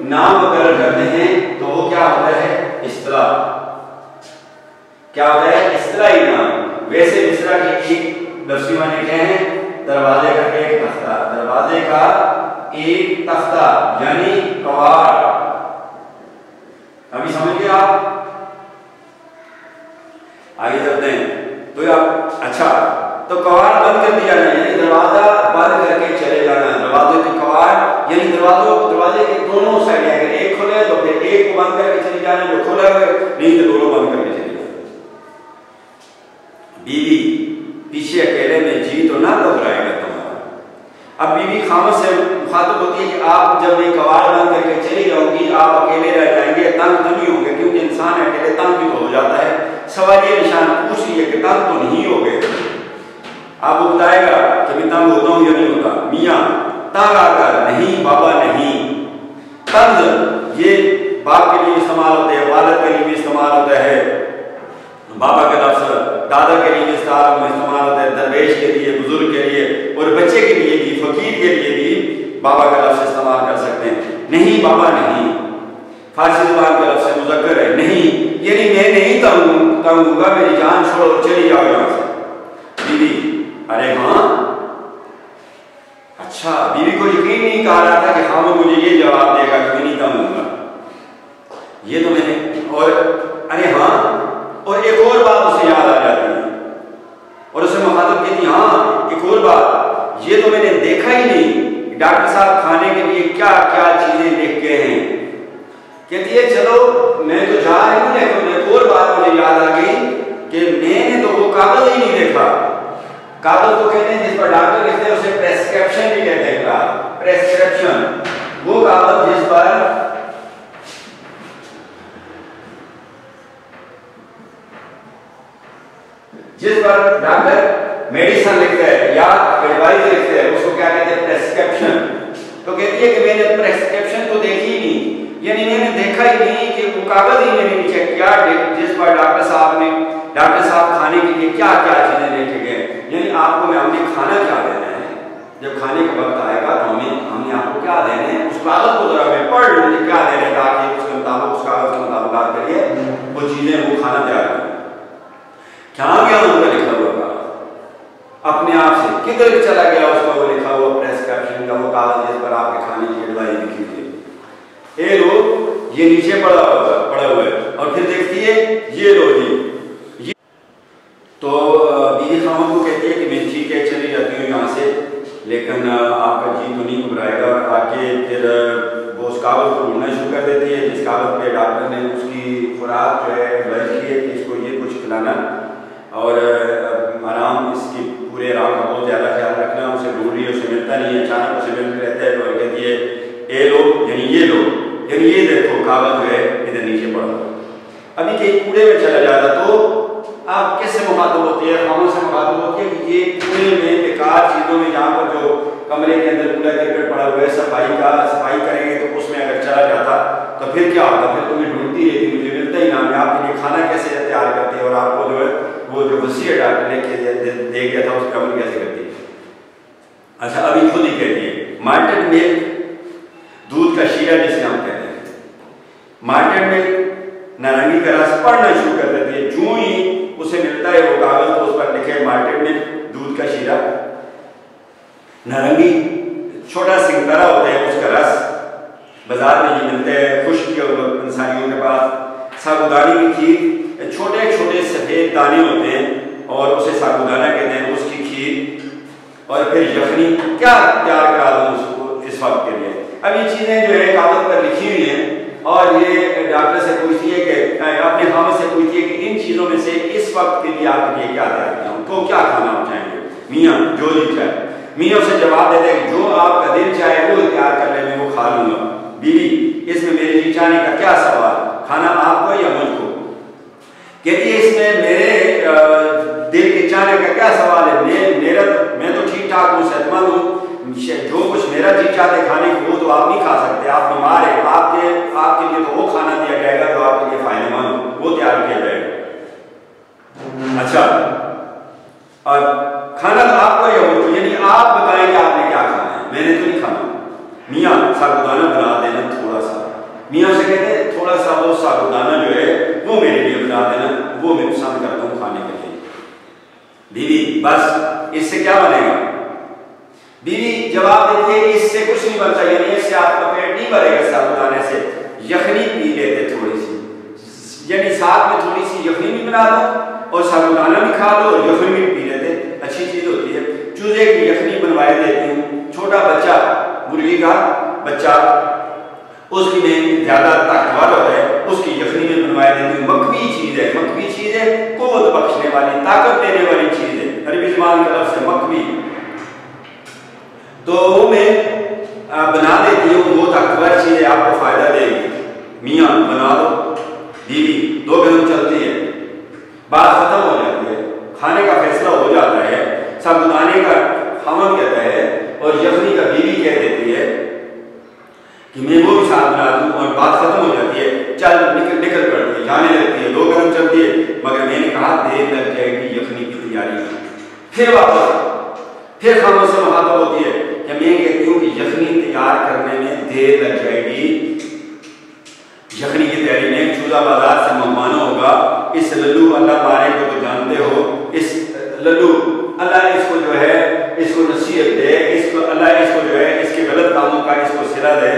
नाम मुकर्रर करते हैं, तो वो क्या होता है, इस्तिलाह। क्या होता है, इस्तिलाही नाम। वैसे मिसरा के एक लफ्ज़ी माने क्या है, दरवाजे का एक तख्ता, दरवाजे का एक तख्ता यानी कवाड़। अभी समझ गए आप, आगे चलते हैं। तो आप अच्छा, तो कवाड़ बंद कर दिया जाए, यानी दरवाजा बंद करके चले जाना। दरवाजे के कवाड़ यानी दरवाजे के दोनों साइड, अगर एक खुले तो फिर एक को बंद करके चले जाना, जो खुला हुआ नहीं तो दोनों बंद करके चले जाना। बीवी पीछे अकेले में जी तो ना घबराएगा तुम्हारा। अब बीवी खामोश से मुखातिब होती है कि आप जब ये कवाड़ बंद करके चली जाओगी, आप अकेले रह जाएंगे, तंग तो नहीं होंगे, क्योंकि इंसान अकेले तंग भी तो हो जाता है। सवाल ये निशान पूछ रही है कि तंग तो नहीं हो गए। आप बताएगा कि मैं तंग होता हूं या नहीं होता। मियाँ तंग आकर, नहीं बाबा नहीं। तंज ये बाप के लिए इस्तेमाल होता है, वालिद के लिए भी इस्तेमाल होता है, बाबा के लफ्ज़ दादा के लिए इस्तेमाल होता है, दरवेश के लिए, बुजुर्ग के लिए, और बच्चे के लिए भी, फकीर के लिए भी बाबा का लफ्ज़ इस्तेमाल कर सकते हैं। नहीं बाबा नहीं, फारसी ज़ुबान का लफ्ज़ मुज़क्कर है। नहीं यानी मैं नहीं तंग होगा, मेरी जान छोड़ो, चली जाओ यहाँ से। बीवी अरे हाँ, अच्छा, बीवी को यकीन नहीं कहा रहा था कि हाँ वो मुझे ये जवाब देगा कि मैं नहीं तंग होगा, ये तो मैंने, और अरे हाँ, और एक और बात उसे याद आ जाती है, और उसे मुखातिब कहती हाँ एक और बात, ये तो मैंने देखा ही नहीं, डॉक्टर साहब खाने के लिए क्या क्या चीजें लिख गए हैं। कहती है चलो मैं तो जा रही हूँ, लेकिन एक और बात मुझे याद आ गई कि मैंने तो वो कागज ही नहीं देखा। कागज तो कहते हैं जिस पर डॉक्टर लिखते हैं, उसे प्रेस्क्रिप्शन भी कहते हैं। प्रेस्क्रिप्शन वो कागज जिस पर डॉक्टर मेडिसिन लिखता है या एडवाइस लिखते हैं, उसको क्या कहते हैं, प्रेस्क्रिप्शन। तो कहती है कि मैंने प्रेस्क्रिप्शन तो देखी ही नहीं, यानी मैंने देखा ही नहीं कि वो कागज ही मैंने नहीं चेक किया जिस पर डॉक्टर साहब खाने के लिए क्या क्या चीजें लेके गए। यानी आपको हमने खाना क्या देना है, जब खाने का वक्त आएगा तो हमने आपको क्या देने हैं, उस कागज को जरा मैं पढ़ लूँ क्या देने, ताकि उसके मुताबिक, उस कागज के मुताबिक करिए वो चीजें, वो खाना तैयार करें। क्या गया उनका लिखा हुआ अपने आप से किधर चला गया, उसका वो लिखा हुआ प्रेस्क्रिप्शन का वो कागज जिस पर आपके खाने की एडवाइस लिखी थी। ये लो, ये नीचे पड़ा हुआ है, और फिर देखती है ये लो जी। तो बीवी खामोश वो उस कागज़ को ढूंढना शुरू कर देती है, जिस कागज़ पे डॉक्टर ने उसकी खुराक जो है एडवाइस की है कि इसको ये कुछ खिलाना और आराम, इसकी पूरे आराम का बहुत ज़्यादा ख्याल रखना। उसे ढूंढ रही है, उसे मिलता नहीं है, अचानक उसे मिल रहता है तो कहती है ए लो, यानी ये लो, यानी ये देखो कागज़ जो है इधर नीचे पड़ा हुआ। अभी कहीं कूड़े में चला जाता तो आप किससे मुखातिब होती है? खामोश से मुखातिब होती है कि ये कूड़े में बेकार चीज़ों में, जहाँ पर जो कमरे के अंदर कूड़ा क्रिकेट पड़ा हुआ है, सफाई करेंगे तो उसमें अगर चला जाता तो फिर क्या होगा? फिर तुम्हें ढूंढती रहती, मुझे मिलता ही ना, मैं आपके लिए खाना कैसे तैयार करती है और आपको जो है वो जो वसीयत डॉक्टर ने दे गया था उस पर अमल कैसे करती है। अच्छा, अभी खुद ही कहती है माल्टेड मिल्क, दूध का शीरा जिसे हम कहते हैं, माल्टेड मिल्क नारंगी का रस पढ़ना शुरू कर देती है। जो ही उसे मिलता है वो कागज तो उस पर लिखे माल्टेड मिल्क, दूध का शीरा, नारंगी, छोटा सिंगतरा होता है उसका रस, बाजार में ये मिलते हैं खुश्क इंसानियों के पास। साबूदानी की खीर, छोटे छोटे सफेद दाने होते हैं और उसे साबूदाना कहते हैं, उसकी खीर। और फिर यखनी, क्या तैयार करा दूँ उसको इस वक्त के लिए। अब ये चीज़ें जो है कागज पर लिखी हुई हैं और ये डॉक्टर से पूछती है कि अपने खामद से पूछती है कि इन चीज़ों में से इस वक्त के लिए आपके लिए क्या तैयार किया हूँ, तो क्या खाना आप चाहेंगे? मियाँ जो जी चाहे। मियाँ उसे जवाब देते हैं जो आपका दिल चाहे वो तैयार कर ले, मैं वो खा लूँगा। बीवी, इसमें मेरे जी चाहने का क्या सवाल, खाना आपको या मुझको? कहती है इसमें मेरे दिल के चाहने का क्या सवाल है, मैं तो ठीक ठाक हूँ, सेहतमंद हूँ, जो कुछ मेरा जी चाहते खाने को वो तो आप नहीं खा सकते, आप बीमार है, आपके लिए तो वो खाना दिया जाएगा जो आपके लिए फायदेमंद हो, वो तैयार किया जाएगा। अच्छा, और खाना तो आपको या मुझको, यानी आप बताएं कि आपने क्या खाना है, मैंने तो नहीं खाना। मियाँ साबूदाना बना देना थोड़ा सा। मियाँ से कहते हैं थोड़ा सा वो साबूदाना जो है वो मेरे लिए बना देना, वो मैं पसंद करता हूँ खाने के लिए। बीवी, बस इससे क्या बनेगा? बीवी जवाब देती है इससे कुछ नहीं बनता, यानी इससे आपका पेट नहीं भरेगा साबूदाने से, यखनी पी लेते थोड़ी सी, यानी साथ में थोड़ी सी यखनी भी बना दो और साबूदाना भी खा लो और यखनी भी पी लेते, अच्छी चीज होती है। चूजे की यखनी बनवाए देती हूँ, छोटा बच्चा, मुर्गी का बच्चा, उसकी में ज्यादा ताकतवर होता है, उसकी यखनी में बनवाए देती हूँ। मकवी चीज है, कुव्वत बख्शने वाली, ताकत देने वाली चीज है, अरबी ज़बान का लफ्ज़ है मकवी, तो वो मैं बना देती हूँ, वो ताकतवर चीज है, आपको फायदा देगी। मियाँ बना दो। बीवी 2 कदम चलती है, बात खत्म हो जाती है, खाने का फैसला हो जाता है, साबूदाने का खामद कहता है और यखनी का बीवी कह देती है कि मैं वो भी साथ बना दूँ और बात खत्म हो जाती है। चल निकल पड़ती है, जाने लगती है, 2 कदम चलती है, मगर मैंने कहा देर लग जाएगी यखनी की तैयारी में। फिर खामोश से मुखातिब होती है कि मैं कहती हूँ कि यखनी तैयार करने में देर लग जाएगी, यखनी की तैयारी में चूल्हा बाजार से मंगवाना होगा। इस लल्लू अल्लाह मारे को तो जानते हो, इस लल्लू अल्लाह इसको जो है इसको नसीहत दे, इसको अल्लाह इसको जो है इसके गलत कामों का इसको सिला दे।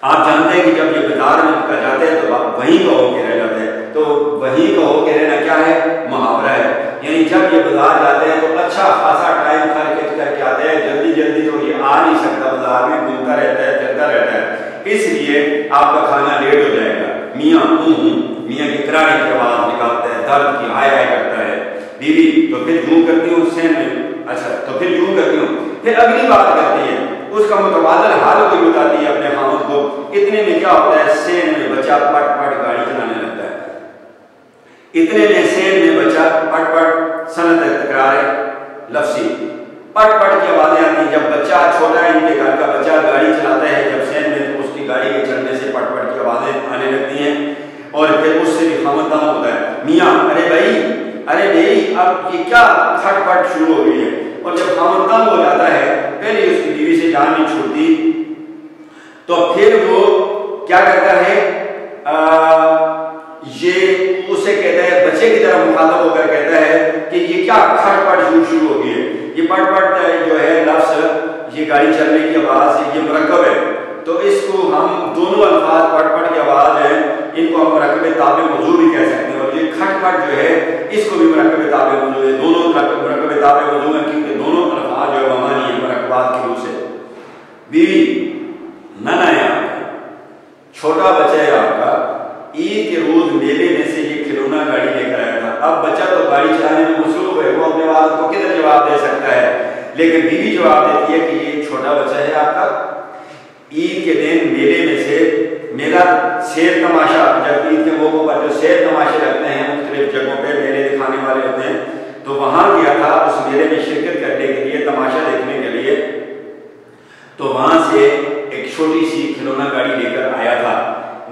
आप जानते हैं कि जब ये बाजार में निकल जाते हैं तो वहीं का होके रह जाते हैं, तो वहीं का होके रहना क्या है? मुहावरा है, यानी जब ये बाजार जाते हैं तो अच्छा खासा टाइम खर्च करके आते हैं, जल्दी तो ये आ नहीं सकता, बाजार में घूमता रहता है, चलता रहता है, इसलिए आपका खाना लेट हो जाएगा। मियाँ की कराने की आवाज निकालता है, दर्द की हाय हाय करता है। बीवी तो फिर यूं करती हूँ सेन में, अच्छा तो फिर यूं करती हूँ, फिर अगली बात करती है, उसका मुतबादल हाल कोई बताती है अपने खामद को। इतने में क्या होता है, सेन में बच्चा पट पट गाड़ी चलाने लगता है, इतने में सेन में बच्चा पट पट सनत तकरार लफ्सी पट पट की आवाजें आती हैं। जब बच्चा छोटा है, इनके घर का बच्चा गाड़ी चलाता है जब सेन में, तो उसकी गाड़ी के चलने से पट पट की आवाजें आने लगती हैं और फिर उससे भी खामददाम होता है। मियाँ अरे भाई अब ये क्या खटपट शुरू हो गई है, और जब खामददाम हो जाता है, पहले उसकी बीवी से जान नहीं छूटती, तो फिर वो क्या करता है, ये उसे कहता है, बच्चे की तरह मुखातब होकर कहता है कि ये क्या खटपट शुरू हो गई है। ये पट जो है लफ्ज़, ये गाड़ी चलने की आवाज़, ये मुरक्कब है, तो इसको हम दोनों अल्फाज पट की आवाज़ है, इनको हम मुरक्कब ताबे मौजू भी कह सकते हैं, और ये खटपट जो है इसको भी मुरक्कब ताबे मौजू है। दोनों मुरक्कब ताबे मौजू है क्योंकि दोनों अल्फाज जो है मानी है मुरक्कबात की रूह से। बीवी जवाब देती है कि ये छोटा बच्चा है आपका। ईद के दिन मेले में से मेरा शेर तमाशा, जब ईद के मौकों पर जो शेर तमाशे लगते हैं मुख्तलिफ जगहों पे मेले दिखाने वाले होते हैं, तो वहां गया था उस मेले में शिरकत करने के लिए, तमाशा देखने के लिए। तो वहां से एक छोटी सी खिलौना गाड़ी लेकर आया था।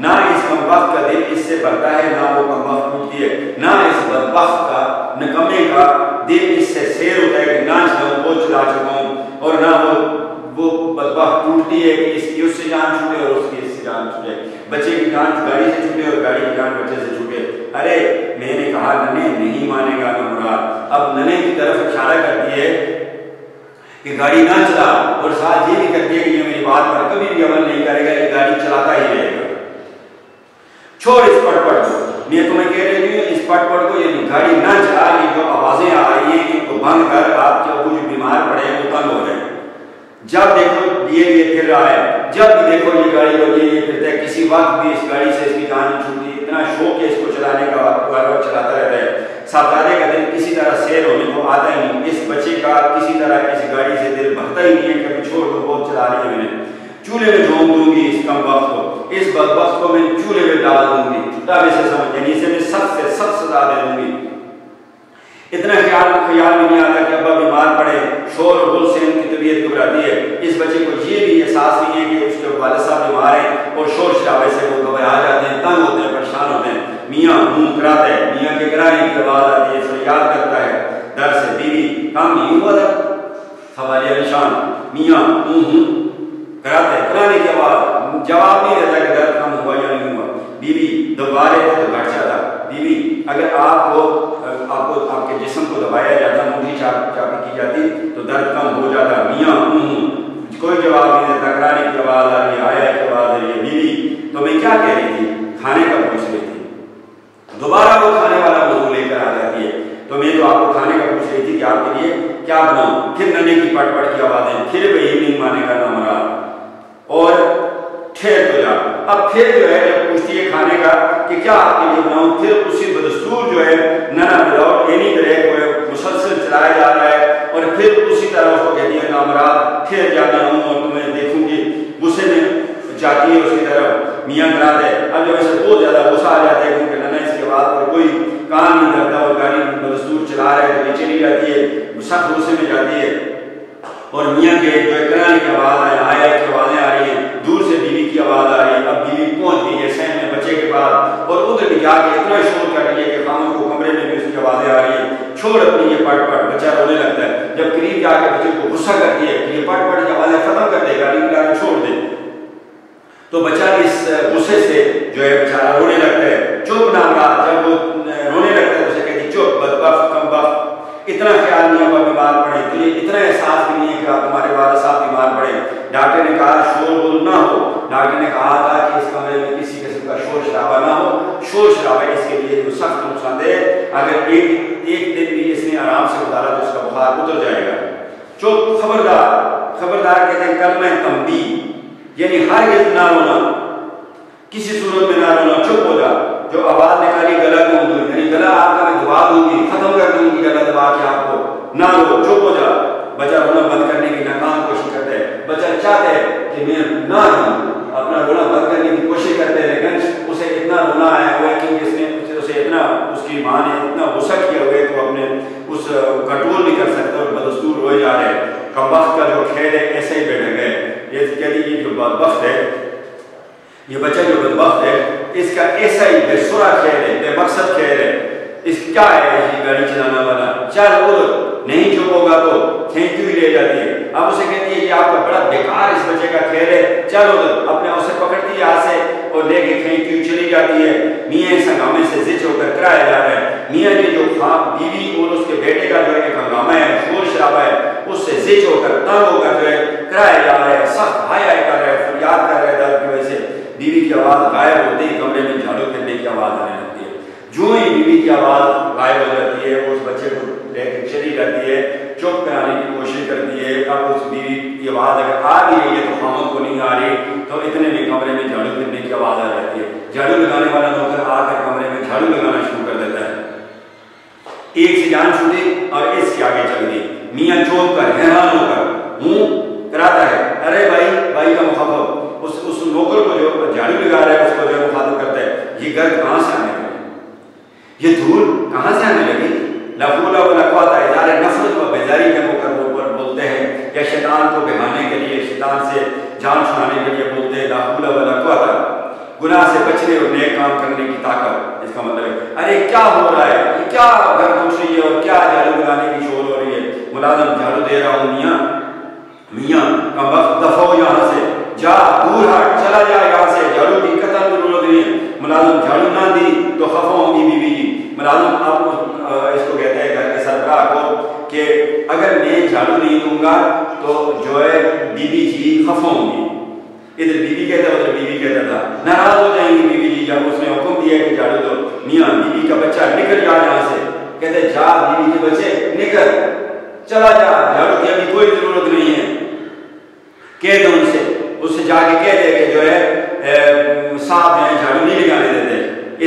ना इस कमबख्त का दिल इससे भरता है, ना वो कमबख्त टूटती है, ना इस बदबख्त का नकम्मे का दिल इससे शेर होता है कि ना चलाऊं वो चला चुका हूं, और ना वो बदबख्त टूटती है कि इसकी उससे जान छूटे और उसकी इससे जान छूटे, बच्चे की जान गाड़ी से छूटे और गाड़ी की जान बच्चे से छूटे। अरे मैंने कहा नन्हे नहीं मानेगा ना मुराद। अब नन्हे की तरफ इशारा करती है कि गाड़ी ना चला, और साथ ये भी करती है कि ये मेरी बात पर कभी भी अमल नहीं करेगा, ये गाड़ी चलाता ही रहेगा। छोड़ इस पटपट को, मैं तुम्हें कह रही हूँ इस पटपट को, ये गाड़ी ना चला, ये जो आवाजें आ रही हैं इनको बंद कर, आपके अबू जो बीमार पड़े हैं वो तंग हो रहे हैं। जब देखो ये फिर रहा है, जब भी देखो ये गाड़ी को ये फिरता है, किसी वक्त भी इस गाड़ी से इसकी जान नहीं छूटती, इतना शौक है इसको चलाने का, बार-बार चलाता रहता है। साहबजादे का दिल किसी तरह सैर होने को आता ही नहीं, इस बच्चे का किसी तरह इस गाड़ी से दिल भरता ही नहीं है, कभी छोड़ दो बहुत चला रही है, मैंने चूल्हे में झोंक दूंगी इस कमबख्त को, इस बदबख्त को मैं चूल्हे में डाल दूंगी, तब इसे समझ यानी इसे मैं सख्त से सख्त सजा दे दूंगी। इतना ख्याल में नहीं आता कि अब्बा बीमार पड़े, शोर और गुल से उनकी तबीयत घबराती है। इस बच्चे को ये भी एहसास नहीं है कि उसके वालिद साहब बीमार हैं और शोर शराबे से वो घबरा जाते हैं, तंग होते हैं, परेशान होते हैं। मियाँ मुँह कराता है, मियाँ के कराने की आवाज़ आती है, फरियाद करता है डर से, बीवी काम नहीं हुआ था, सवालिया निशान, मियाँ मुँह कराते हैं, कराने की आवाज़, जवाब नहीं देता कि दर्द कम हुआ या नहीं हुआ। बीवी दबारे थे तो घट जाता। बीवी अगर आपको आपके जिस्म को दबाया जाता, मुंडी चापी की जाती तो दर्द कम हो जाता। मियाँ कोई जवाब नहीं देता, कराने की आवाज़ आ रही है, आया की आवाज़ आ रही है। बीवी तो मैं क्या कह रही थी, खाने का पूछ रही थी, दोबारा वो खाने वाला वजू लेकर आ जाती है। तो मैं तो आपको खाने का पूछ रही थी कि आपके लिए क्या बनाऊं, फिर नन्हे की पट की आवाज़ें, फिर वही नहीं मानेगा ना मरा, और ठहर तो जा। अब फिर जो है जब पूछती है खाने का कि क्या आपके लिए बनाऊं, फिर उसी बदस्तूर जो है नना विदाउट एनी ब्रेक जो है मुसलसल चलाया जा रहा है, और फिर उसी तरह उसको कहती है नामराद फिर जाना हूँ और तुम्हें देखूंगी, गुस्से में जाती है उसकी तरफ। मियाँ नाराज है, अब जब ऐसे बहुत ज्यादा गुस्सा आ जाता है क्योंकि नना इसके बाद पर कोई काम नहीं करता और गाड़ी बदस्तूर चला रहा है, तो ये चली जाती है, सख्त गुस्से में जाती है। और मियाँ के जो है कराने की आवाज़ आया की आवाज़ें आ रही हैं, दूर से बीवी की आवाज़ आ रही है। अब बीवी पहुँच गई है सहन में बच्चे के पास, और उधर भी जाके इतना शोर कर रही है कि खामों को कमरे में भी उसकी आवाज़ें आ रही हैं। छोड़ अपनी ये पट बच्चा रोने लगता है। जब करीब जाके बच्चे को गुस्सा करती है कि ये पट की आवाज़ें खत्म कर दे, गाड़ी निकाल के छोड़ दे, तो बच्चा इस गुस्से से जो है बेचारा रोने लगता है। चुप नामराद, जब वो रोने लगता है उसे कहती चुप बदबख्त कमबख्त, इतना ख्याल नहीं हुआ बीमार पड़े, तुझे इतना एहसास भी नहीं है कि आप तुम्हारे वालिद साहब बीमार पड़े। डॉक्टर ने कहा शोर गुल ना हो, डॉक्टर ने कहा था कि इस कमरे में किसी किस्म का शोर शराबा ना हो, शोर शराबा इसके लिए जो सख्त नुकसानदेह, अगर एक दिन भी इसने आराम से गुजारा तो इसका बुखार उतर जाएगा। चुप खबरदार, खबरदार कहते हैं कल मैं तंबी, यानी हर ना रोना, किसी सूरत में ना रोना, चुप हो जा। जो आवाज निकाली गला को दूर, यानी गला आपका मैं दबा दूंगी, खत्म कर दूंगी गला दबा के आपको, ना रो, चुप हो जा। बच्चा रोना बंद करने की नाकाम कोशिश करता है। बच्चा चाहता है कि मैं ना रो, अपना रोना बंद करने की कोशिश करते हैं, लेकिन उसे इतना रोना आया हुआ है क्योंकि इसने उसे इतना उसकी माँ ने इतना गुस्सा किया हुआ है तो अपने उस कंट्रोल नहीं कर सकता और बदस्तूर रोए जा रहे हैं। कमबख्त का जो खेल है ऐसे ही बैठ गए। ये कह दीजिए जो बदबख्त है, ये बच्चा जो बदबख्त है, इसका ऐसा ही बेसुरा खेल है, बेमकसद खेल है। इस क्या है ये गाड़ी चलाने वाला, चल उधर, नहीं चुप होगा तो खींचती हुई ले जाती है। अब उसे कहती है कि आपका बड़ा बेकार इस बच्चे का खेल है, चल उधर, अपने उसे पकड़ती है हाथ से और लेके खींचती हुई चली जाती है। मियाँ इस हंगामे से जिद होकर कराया जा रहा है। मियाँ की जो बीवी और उसके बेटे का जो एक हंगामा है, शोर शराबा है, उससे जिद होकर तंग होकर जो है कराया जा रहा है, सख्त हाय हाय कर रहा है, फरियाद कर रहा है दर्द की वजह से। बीवी की आवाज़ गायब होती ही कमरे में झाड़ू फिरने की आवाज़ आने लगती है। जो ही बीवी की आवाज़ गायब हो जाती है, उस बच्चे को लेकर चली जाती है, चुप कराने की कोशिश करती है। अब उस बीवी की आवाज़ अगर आ भी रही है तो खामों को नहीं आ रही, तो इतने में कमरे में झाड़ू फिरने की आवाज़ आ जाती है। झाड़ू लगाने वाला नौकर आकर कमरे में झाड़ू लगाना शुरू कर देता है। एक से जान छूटी और इसके आगे चल गई। मियाँ चौंक कर हैरान होकर हूँ कराता है। अरे भाई, भाई का मुखातब उस नौकर को जो झाड़ू लगा रहा है उसको जो मुखातब करता है, ये गर्द कहाँ से आने लगी, ये धूल कहाँ से आने लगी। लफूला वाला कहता है इज़ारे नफरत व बेजारी के मुकर ऊपर बोलते हैं, या शैतान को भिगाने के लिए, शैतान से जान छुड़ाने के लिए बोलते हैं। लफूला वाला कहता गुनाह से बचने और नेक काम करने की ताकत। इसका मतलब है अरे क्या हो रहा है, ये क्या गर्द उठ रही है और क्या झाड़ू लगाने की शोर हो रही है। मुलाजम झाड़ू दे रहा हूँ, मियाँ मियाँ कम वक्त दफा हो यहाँ से, जा दूर हट, चला जा यहाँ से, झाड़ू की कतई जरूरत नहीं है। मुलाजिम झाड़ू ना दी तो खफा होंगी बीवी जी। मुलाजिम अब इसको कहते हैं घर के सरबराह को कि अगर मैं झाड़ू नहीं दूंगा तो जो है बीवी जी खफा होंगी। इधर बीवी कहता है, उधर बीवी कहता था, नाराज हो जाएंगी बीवी जी जब उसने हुक्म दिया कि झाड़ू दो। मियाँ बीवी का बच्चा निकल जा यहाँ से, कहते जा बीवी के बच्चे निकल, चला जा, झाड़ू की अभी कोई जरूरत नहीं है। कह दो उससे जाके कह दे कि जो है साहब जो है झाड़ू नहीं लगाने देते,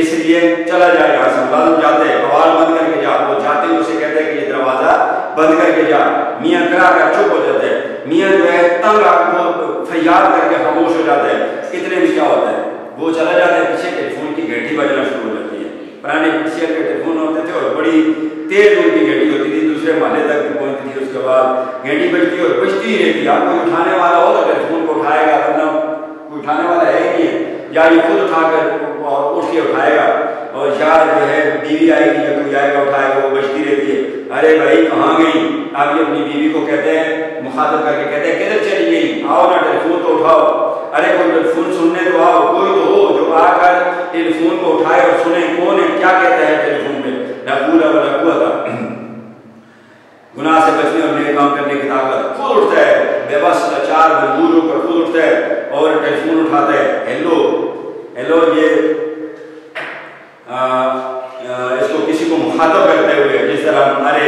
इसलिए चला जाए यहाँ से। मुलाजिम जाते हैं, कवाल बंद करके जा, वो जाते हैं उसे कहते हैं कि ये दरवाजा बंद करके जा। मियाँ करा कर चुप हो जाते हैं। मियाँ जो है तंग वो फरियाद करके खामोश हो जाते हैं। इतने में क्या होता है, वो चला जाता है, पीछे टेलीफोन की घंटी बजना शुरू हो जाती है। पुराने पीछे के टेलीफोन होते थे और बड़ी तेज उनकी घंटी होती थी, दूसरे महल्ले तक भी पहुँचती थी। उसके बाद घंटी बजती और बजती ही रहती। आप कोई उठाने वाला हो तो टेलीफोन को उठाएगा, वरना कोई उठाने वाला है ही नहीं है, या ये खुद उठाकर उठ के उठाएगा, और या जो है बीवी आएगी या कोई आएगा उठाएगा, वो बजती रहती है। अरे भाई कहाँ गई, आप ये अपनी बीवी को कहते हैं, मुखातब करके कहते हैं किधर चली गई, आओ ना टेलीफोन तो उठाओ। अरे कोई टेलीफोन सुनने तो आओ, कोई तो हो जो आकर टेलीफोन को उठाए और सुने कौन है, क्या कहता है टेलीफोन पे। नकूला व नकुआ गुनाह से बचने और नेक काम करने की ताकत। खुद उठता है, बेबस लाचार मजबूर होकर खुद उठता है और टेलीफोन उठाता है। हेलो हेलो, ये इसको किसी को मुखातब करते हुए, जिस तरह हमारे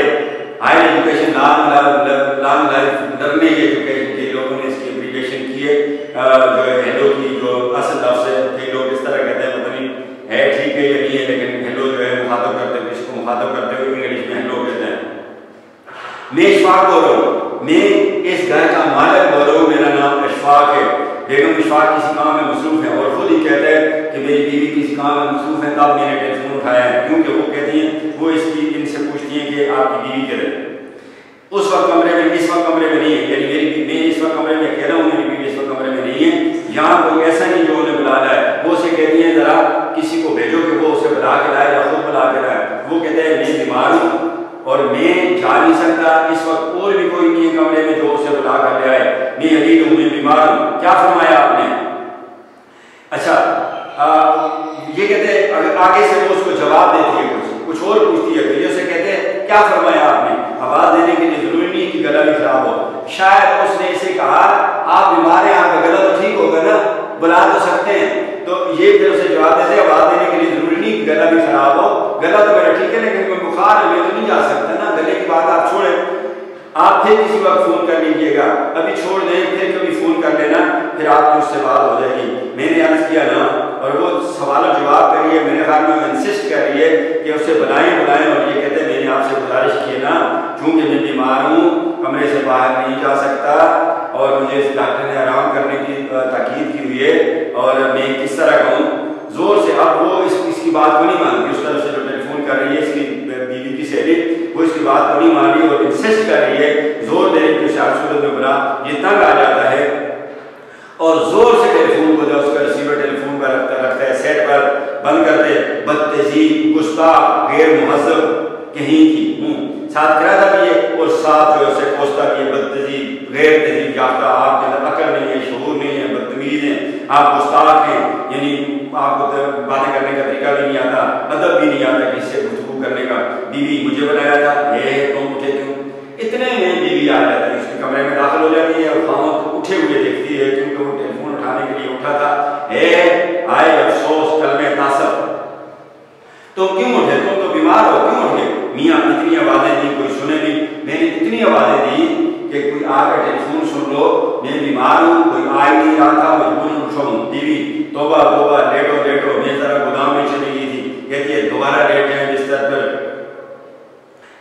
higher education long life learning education के लोगों ने इसकी एप्लीकेशन की है, जो है हेलो की जो असल लफ्ज़ है, कई लोग इस तरह कहते हैं, पता नहीं है ठीक है या नहीं है, लेकिन हेलो जो है मुखातब करते हुए, किसी को मुखातब करते हुए इंग्लिश में हेलो कहते हैं। मैं इशफाक बोल रहा हूँ, मैं इस घर का मालिक बोल रहा हूँ, मेरा नाम इशफाक है। बेगम इशफाक किसी काम में मसरूफ है और खुद ही कहते हैं कि मेरी बीवी किसी काम में मसरूफ है, तब मैंने टेलीफोन उठाया है, क्योंकि वो कहती हैं, वो इनसे पूछती हैं कि आपकी बीवी किधर है। उस वक्त कमरे में, इस वक्त कमरे में नहीं है, यानी मैं इस वक्त कमरे में कह रहा हूँ, मेरी बीवी इस वक्त कमरे में नहीं है। यहाँ कोई ऐसा नहीं जो उन्हें बुला लाए, वो उसे कहती है जरा किसी को भेजो कि वो उसे बुला के लाए या खुद बुला के लाए। वो कहते हैं मैं बीमार हूँ और मैं जा नहीं सकता, इस वक्त और भी कोई नहीं है कमरे में जो उसे बुला कर ले आए, मैं अलील हूँ, मैं बीमार हूँ। क्या फरमाया आपने? अच्छा, ये कहते हैं अगर आगे से वो उसको जवाब देती है, कुछ और पूछती है, तो ये उसे कहते हैं क्या फरमाया आपने। आवाज देने के लिए जरूरी नहीं कि गला भी खराब हो, शायद उसने इसे कहा आप बीमार हैं, आपका गला तो ठीक होगा ना, बुला तो सकते हैं। तो ये फिर उसे जवाब देते आवाज देने के लिए जरूरी नहीं कि गला भी खराब हो, गला तो मेरा ठीक है लेकिन कोई बुखार है, मैं तो नहीं जा सकता ना, गले की बात आप छोड़ें, आप फिर किसी वक्त फोन कर लीजिएगा, अभी छोड़ दें, फिर कभी फोन कर लेना, फिर आपकी उससे बात हो जाएगी। मैंने अर्ज किया ना, और वो सवाल जवाब करिए, मेरे ख्याल में इंसिस्ट कर रही है कि उसे बुलाएं, और ये कहते हैं मैंने आपसे गुजारिश की ना, चूंकि मैं बीमार हूँ, कमरे से बाहर नहीं जा सकता और मुझे इस डॉक्टर ने आराम करने की ताकीद की हुई है, और मैं किस तरह कहूँ जोर से। अब वो इसकी बात को नहीं मानती, उस तरफ से जो टेलीफोन कर रही है इसकी बीवी की सहेली, वो इसकी बात को नहीं मान रही और इंसिस्ट कर रही है, जोर दे रही है, सूरत में बुला, ये तंग आ जाता है और जोर से टेलीफोन को जब उसका रिसीवर टेलीफोन पर रखता है, सेट पर बंद करते, बदतहजीब, गुस्ताख, गैर मुहज़्ज़ब कहीं की साथ करा था भी है, और साथ जो है उसे कोसता भी है, बदतहजीब, गैर तहजीब याफ्ता, आपके अंदर अकल नहीं है, शऊर नहीं है, बदतमीज हैं, आप गुस्ताख हैं, यानी आपको तो बातें करने का तरीका भी नहीं आता, अदब भी नहीं आता किसी से गुफ्तगू करने का। बीवी मुझे बनाया था, ये तुम उठे क्यों? इतने में बीवी आ जाती है, उसके कमरे में दाखिल हो जाती है और खामोश को उठे हुए देखती है, क्योंकि वो टेलीफोन उठाने के लिए उठा था। आए अफसोस कल में तासब, तुम क्यों उठे, तुम तो बीमार हो, क्यों उठे? मियाँ इतनी आवाजें दी, कोई सुने नहीं, मैंने इतनी आवाजें दी कि कोई आकर टेलीफोन सुन लो, मैं बीमार हूँ, कोई आ ही नहीं रहा था, मजबूरन उठा हूँ। बीवी तोबा तोबा, लेटो लेटो, मैं जरा गोदाम में चली गई थी, कहती है दोबारा लेट जाए बिस्तर पर।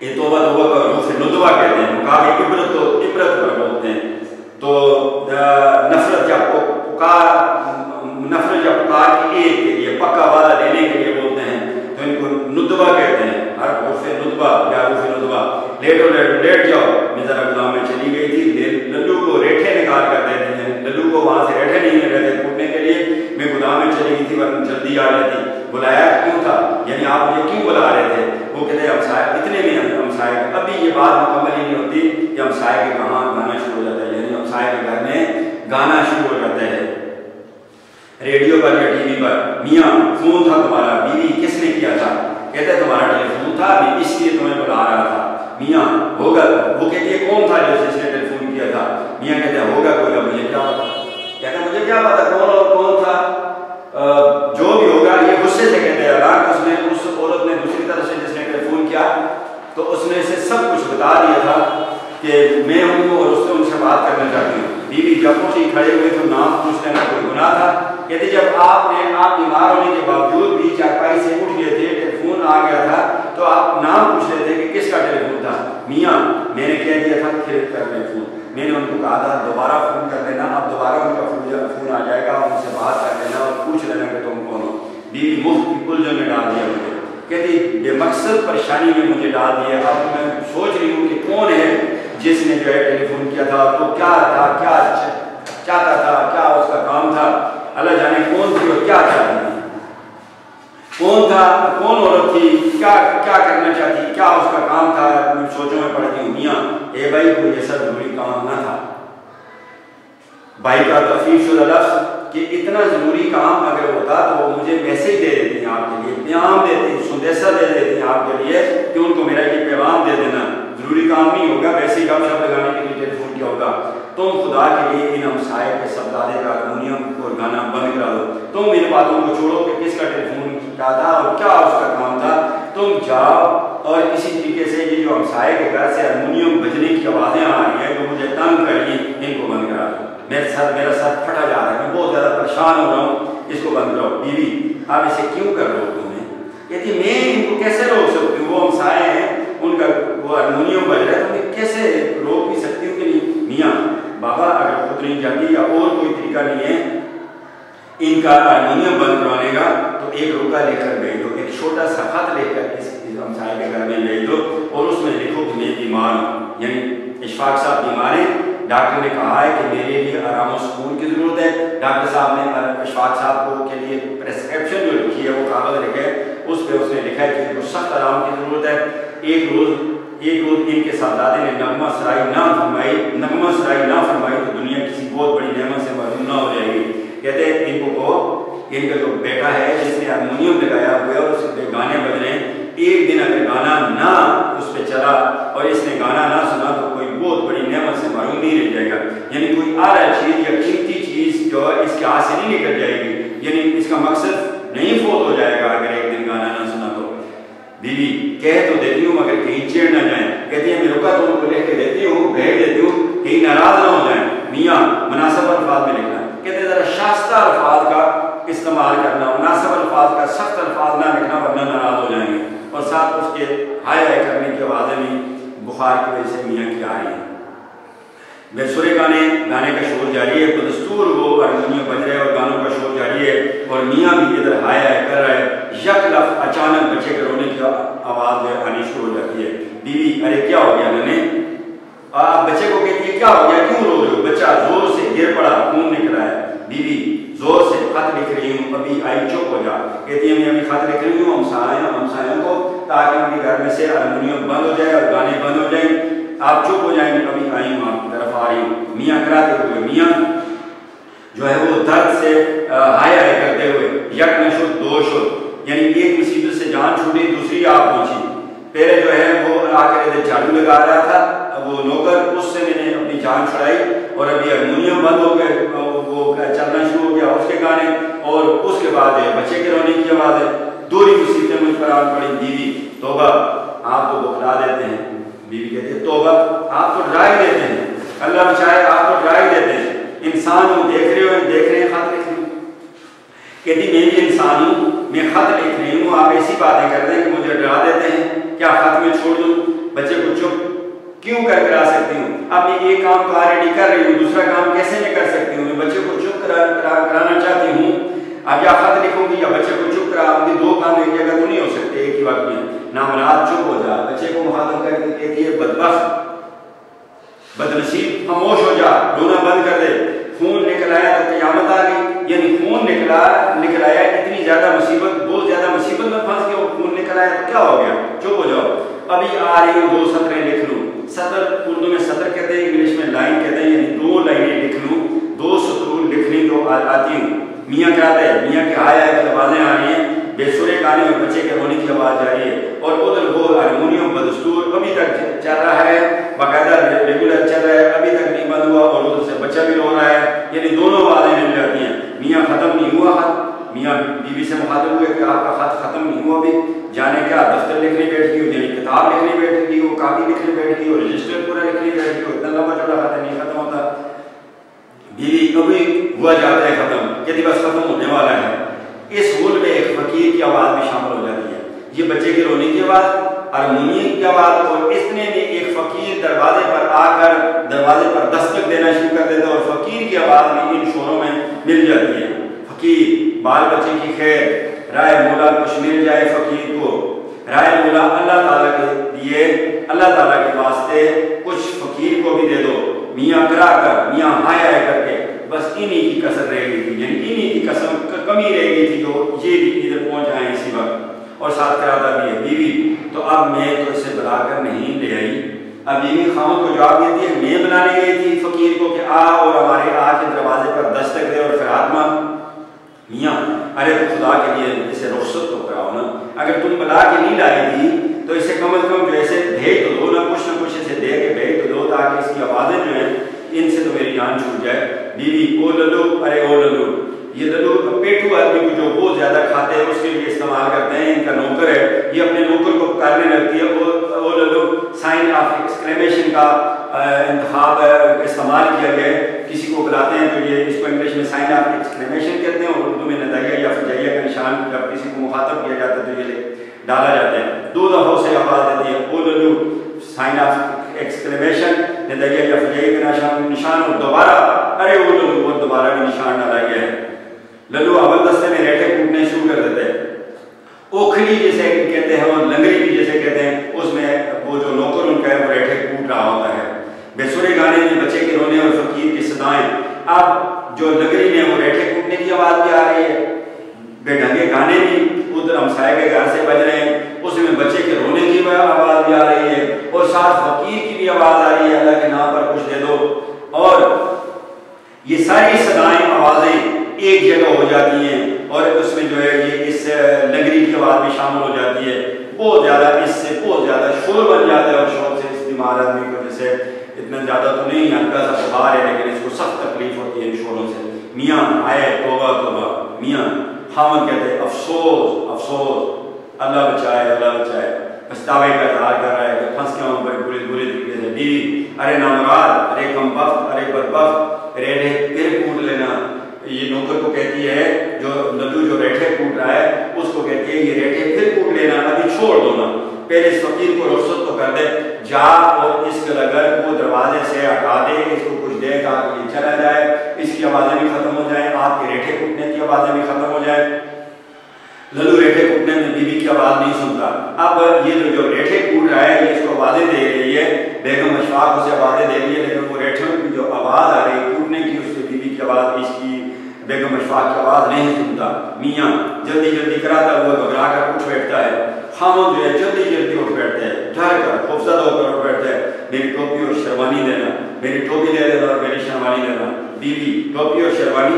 ये तोबा तोबा का रूह से नुदवा कहते हैं, मुकाबले इबरत पर बोलते हैं, नफरत या पुकार की ईद के लिए, पक्का वादा देने के लिए बोलते हैं, तो इनको नुतबा कहते हैं। हर उर्फ़े नुतबा या उर्फ़े नुतबा, लेटो लेटो लेट जाओ, मैं ज़रा गुदाम में चली गई थी, लल्लू को रेठे निकाल कर देते हैं, लल्लू को वहाँ से रेठे नहीं मिल रहे थे कूटने के लिए, मैं गुदाम में चली गई थी वरना जल्दी आ जाती। बुलाया क्यों था, यानी आप मुझे क्यों बुला रहे थे? वो कहते हैं हमसाए, इतने में हमसाए, अभी ये बात मुकम्मल ही नहीं होती कि हमसाए के कहाँ गाना शुरू हो जाता है, यानी हमसाए के घर में गाना शुरू हो जाता है। रेडियो पर या टीवी पर, मियाँ फोन था तुम्हारा, बीवी किसने किया था? कहते तुम्हारा टेलीफोन था, मैं इसलिए तुम्हें बुला रहा था। मियाँ होगा, वो कहती है कौन था जिसने टेलीफोन किया था? मियाँ कहते हैं होगा कोई, मुझे क्या पता। कहते मुझे क्या पता कौन और कौन था, जो भी होगा। ये गुस्से से कहते हैं अगर उसने, उस औरत ने दूसरी तरफ से जिसने टेलीफोन किया तो उसने से सब कुछ बता दिया था कि मैं हूँ और उससे उनसे बात करना चाहती हूँ। बीवी जब उठी खड़े हुए तो नाम पूछ लेना कोई गुनाह था? कहते जब आप बीमार होने के बावजूद भी चारपाई से उठ गए थे, टेलीफोन आ गया था, तो आप नाम पूछ रहे थे कि किसका टेलीफोन था? मियाँ मैंने कह दिया था फिर कर ले फोन, मैंने उनको कहा था दोबारा फ़ोन कर लेना, अब दोबारा उनका फ़ोन आ जाएगा, उनसे बात कर लेना और पूछ लेना कि तुम कौन हो। बीवी मुफ्त की उलझन में डाल दिया मुझे, कहती बेमकसद परेशानी में मुझे डाल दिया। अब मैं सोच रही हूँ कि कौन है जिसने जो है टेलीफोन किया था, तो क्या था, क्या चाहता था, क्या उसका काम था, अल्लाह जाने कौन थी और क्या चाहती थी, कौन था, कौन औरत थी, क्या क्या करना चाहती, क्या उसका काम था। सोचों में पड़ती हूँ। मियाँ ए भाई कोई ऐसा जरूरी काम ना था। भाई का तफीफ शुदा लफ्ज़ कि इतना ज़रूरी काम अगर होता तो मुझे मैसेज दे देती हैं आपके लिए, पैगाम देती, संदेशा दे देती हैं आपके लिए कि उनको मेरा ये पैगाम दे देना, ज़रूरी काम नहीं होगा, वैसे ही गपशप लगाने के लिए टेलीफोन किया होगा। तुम खुदा के लिए इन हमसाए के सबदादे का हारमोनियम और गाना बंद करा दो, तुम इन बातों को छोड़ो कि किसका टेलीफोन क्या था और क्या उसका काम था। तुम जाओ और इसी तरीके से ये जो हमसाए के घर से हारमोनियम बजने की आवाज़ें आ रही हैं जो मुझे तंग कर रही, इनको बंद करा दो। मेरा सर फटा जा रहा है, मैं बहुत ज़्यादा परेशान हो रहा हूँ, इसको बंद करो। बीवी आप इसे क्यों कर रहे हो? तुम्हें कहती मैं इनको कैसे रोक सकती हूँ, वो हमसाए हैं, उनका वो हारमोनियम बज रहा है, तो मैं कैसे रोक भी सकती हूँ कि नहीं? मियाँ बाबा अगर खुद नहीं जाती या और कोई तरीका नहीं है इनका हारमोनियम बंद करवाने का, तो एक रुका लेकर भेज दो, एक छोटा सा खत लेकर इस हमसाए के घर में भेज दो और उसमें लिखो कि मैं बीमार हूँ, यानी इशफाक साहब बीमार हैं, डॉक्टर ने कहा है कि मेरे लिए आराम और सुकून की ज़रूरत है। डॉक्टर साहब ने इशफाक साहब को के लिए प्रेस्क्रिप्शन जो लिखी है वो कागज़ लिखे, उस पर उसने लिखा है कि इनको सख्त आराम की ज़रूरत है। एक रोज़ इनके साहबजादे ने नगमा सराई ना फरमाई तो दुनिया किसी बहुत बड़ी नेमत से महरूम ना हो जाएगी। कहते हैं इनका जो बेटा है जिसने हारमोनियम लगाया हुआ है और उस पर गाने बज रहे हैं, एक दिन अगर गाना ना उस पर चला और इसने गाना ना सुना तो कोई बहुत बड़ी नेमत से महरूम नहीं रह जाएगा, यानी कोई आला चीज़ या कीमती चीज़ जो है इसके हाथ से नहीं निकल जाएगी, यानी इसका मकसद नहीं फोत हो जाएगा अगर एक दिन गाना ना सुना तो। बीवी कह तो देती हूँ मगर कहीं चिढ़ ना जाए, कहती है मैं रुका तो उनको लिख के देती हूँ, भेज देती हूँ, कहीं नाराज ना हो जाए। मियाँ मुनासिब अल्फाज में लिखना, कहते ज़रा शास्ता अल्फाज का इस्तेमाल करना, मुनासिब अल्फाज का सख्त अल्फाज ना लिखना वरना नाराज हो जाएंगे। और साथ उसके हाय हाय करने की आवाज़ें भी बुखार की वजह से मियाँ की आ रही हैं। बेसुरे गाने का शोर जारी है, बदस्तूर वो हारमोनियम बज रहे और गानों का शोर जारी है और मियाँ भी इधर हाय हाय कर रहे हैं। यक लफ अचानक बच्चे के रोने की आवाज़ आनी शुरू हो जाती है। बीवी अरे क्या हो गया? मैंने बच्चे को कहती है क्या हो गया, क्यों रो रहे हो? बच्चा जोर से गिर पड़ा, खून निकल रहा है। बीवी जोर से खत लिख रही हूँ, अभी आई चुप हो जा। कहती है मैं अभी खत लिख रही हूँ हमसायों को ताकि उनके घर में से हारमोनियम बंद हो जाए और गाने बंद हो जाए, आप चुप हो जाएंगे, अभी आई हूँ आपकी तरफ आ रही हूँ। मियाँ कराते हुए मियाँ जो है वो दर्द से हाय हाय करते हुए यक न शुद्ध दो शुद्ध, यानी एक मुसीबत से जान छूटी दूसरी आप पहुंची। पहले जो है वो आकर झाड़ू लगा रहा था वो नौकर, उससे मैंने अपनी जान छुड़ाई और अभी हारमोनियम बंद हो गए, वो चलना शुरू हो गया उसके गाने, और उसके बाद बच्चे के रोने की आवाज़ है। दूरी मुसीबतें मुझ पर आन पड़ी। बीवी तौबा आप तो बखला देते हैं। बीवी कहती है तौबा आप तो डरा ही देते हैं, अल्लाह बचाए आप तो डरा ही देते हैं। इंसान हूँ, देख रहे हैं खत लिख रही हूँ। कहती मैं भी इंसान हूँ, मैं खत लिख रही हूँ, आप ऐसी बातें कर रहे हैं कि मुझे डरा देते हैं। क्या खत में छोड़ दूँ? बच्चे को चुप क्यों कर करा सकती हूँ? अब मैं एक काम तो ऑलरेडी कर रही हूँ, दूसरा काम कैसे मैं कर सकती हूँ? मैं बच्चे को चुप कराना चाहती हूँ, अब या खत लिखूंगी या बच्चे को चुप कराऊंगी, दो काम एक जगह तो नहीं हो सकते एक ही वक्त में। नामराद चुप हो जा, बच्चे को मुखातब करके कहती है बदबख्त, बदनसीब, खामोश हो जा, रोना बंद कर दे। खून निकल आया तो क़यामत आ गई, यानी खून निकल आया, इतनी ज्यादा मुसीबत, बहुत ज्यादा मुसीबत में फंस गया, खून निकल आया तो क्या हो गया, चुप हो जाओ। अभी आ रही हूँ 2 सतरें लिख लूँ, सतर उर्दू में सतर कहते हैं, इंग्लिश में लाइन कहते हैं, यानी 2 लाइनें लिख लूँ, 2 सतूर लिखनी तो आती हूँ। मियाँ कहते हैं, मियाँ के हाय हाय की आवाज़ें आ रही हैं, बेसुरे गाने में बच्चे के रोने की आवाज़ आ रही है, और उधर वो हारमोनियम बदस्तूर अभी तक चल रहा है, बाकायदा रेगुलर चल रहा है, अभी तक नहीं बंद हुआ, और उधर से बच्चा भी रो रहा है, यानी दोनों आवाज़ें मिल जाती हैं। मियाँ ख़त्म नहीं हुआ खत, मियाँ बीवी से मुखातिब हुए कि आपका खत ख़त्म नहीं हुआ अभी, जाने क्या दफ्तर लिखने बैठ गई हो, यानी किताब लिखने बैठ गई हो, कापी लिखने बैठ गई हो, रजिस्टर पूरा लिखने बैठ गई हो, इतना लंबा चौड़ा खत नहीं खत्म होता। बीवी कभी हुआ जाता है खत्म, कहती बस खत्म होने वाला है। इस हुल में एक फकीर की आवाज़ भी शामिल हो जाती है, ये बच्चे के रोने की आवाज़, हारमोनियम की आवाज़, और इतने में एक फकीर दरवाजे पर आकर दरवाजे पर दस्तक देना शुरू कर देता है, और फकीर की आवाज़ भी इन शोरों में मिल जाती है। फकीर, बाल बच्चे की खैर, राय मौला कुछ मिल जाए फकीर को, राय मौला अल्लाह ताला के लिए, अल्लाह ताला के वास्ते कुछ फकीर को भी दे दो। मियाँ करा कर, मियाँ हाय हाय करके, बस इन्हीं की कसर रह गई थी, यानी इन्हीं की कसम कमी रह गई थी, जो ये भी इधर पहुँच आए इसी वक्त, और साथ कराता भी है बीवी। तो अब मैं तो इसे बुलाकर नहीं ले आई। अब बीवी खामद को जवाब देती है, मैं बुलाने गई थी फकीर को कि आ और हमारे आके दरवाजे पर दस्तक दे और फिर हाथ मांग। मियाँ, अरे तो खुदा के लिए इसे रुख्सत तो कराओ ना, अगर तुम बुला के नहीं लाएगी तो इसे कम अज कम जो ऐसे भेज तो दो ना, कुछ इसे दे के भेज तो दो, ताकि इसकी आवाज़ें जो हैं इनसे तो मेरी जान छूट जाए। बीवी, ओ लल्लू, अरे ओ लल्लू, ये लल्लू पेटू आदमी को जो बहुत ज्यादा खाते हैं उसके लिए इस्तेमाल करते हैं, इनका नौकर है, ये अपने नौकर को पुकारने लगती है, ओ लल्लू। साइन ऑफ एक्सक्लेमेशन का इंतखाब इस्तेमाल किया गया है, किसी को बुलाते हैं तो ये इसको इंग्लिश में साइन ऑफ एक्सक्लेमेशन कहते हैं, और उर्दू में नदाइया या फजाइया का निशान जब किसी को मुखातब किया जाता है तो ये डाला जाता है। 2 दफ़ों से आवाज़ देती है, ओ लल्लू, साइन ऑफ एक्सक्लेमेशन, नदाइया या फजाइया का निशान, और दोबारा अरे ओ लल्लू, और दोबारा भी निशान डाला गया है। लल्लू अव्वल दस्ते में रेठे कूटने शुरू कर देते हैं, ओखली जिसे कहते हैं और लंगरी भी जिसे कहते हैं, उसमें वो जो नौकर उनका है वो रेठे कूट रहा होता है। बेसुरे गाने में बच्चे के रोने और फकीर की सदाएं, अब जो लंगरी में वो रेठे कूटने की आवाज़ भी आ रही है, बेढंगे गाने भी उधर हमसाए के घर से बज रहे हैं, उसमें बच्चे के रोने की आवाज़ भी आ रही है, और साथ फकीर की भी आवाज़ आ रही है, अल्लाह के नाम पर कुछ दे दो। और ये सारी सदाएं आवाज़ें एक जगह हो जाती हैं, और उसमें जो है ये इस लंगरी की आवाज़ भी शामिल हो जाती है। बहुत ज़्यादा, इससे बहुत ज़्यादा शोर बन जाता है, और शोर से इस बीमार आदमी को जैसे इतना ज़्यादा तो नहीं, हल्का सा बुखार है, लेकिन इसको सख्त तकलीफ होती है इन शोरों से। मियाँ आए, तौबा तौबा, मियाँ खामद कहते हैं अफसोस अफसोस, अल्लाह बचाए अल्लाह बचाए, पछतावे का इजहार कर रहा है कि फंस गया हूँ बड़े बुरे बुरे तरीके से। बीवी, अरे नामुराद, अरे कमबख्त, अरे बदबख्त, रेठे फिर कूट लेना। ये नौकर को कहती है, जो लल्लू जो रेठे कूट रहा है उसको कहती है, ये रेठे फिर कूट लेना, अभी छोड़ दो ना, पहले इस फकीर को रुख्सत तो कर दे, जा और इस घर को दरवाजे से हटा दे, इसको कुछ देगा कि ये चला जाए, इसकी आवाज़ें भी खत्म हो जाए, आपके रेठे कूटने की आवाज़ें भी खत्म हो जाए। लल्लू रेठे कूटने में बीवी की आवाज़ नहीं सुनता। अब ये जो रेठे कूट रहा है ये इसको आवाज़ें दे रही है, बेगम अशफाक उसे आवाज़ें दे रही है, लेकिन वो रेठों की जो आवाज़ आ रही है कूटने की, उससे बीवी की आवाज़, इसकी बेगम अशफाक की आवाज़ नहीं सुनता। मियाँ जल्दी जल्दी कराता हुआ घबरा कर उठ बैठता है, खामद जो है जल्दी जल्दी उठ बैठते हैं, डर कर खौफजदा होकर उठ बैठते हैं, मेरी टोपी और शेरवानी देना, मेरी टोपी दे देना और मेरी शेरवानी देना। बीवी, टोपी और शेरवानी,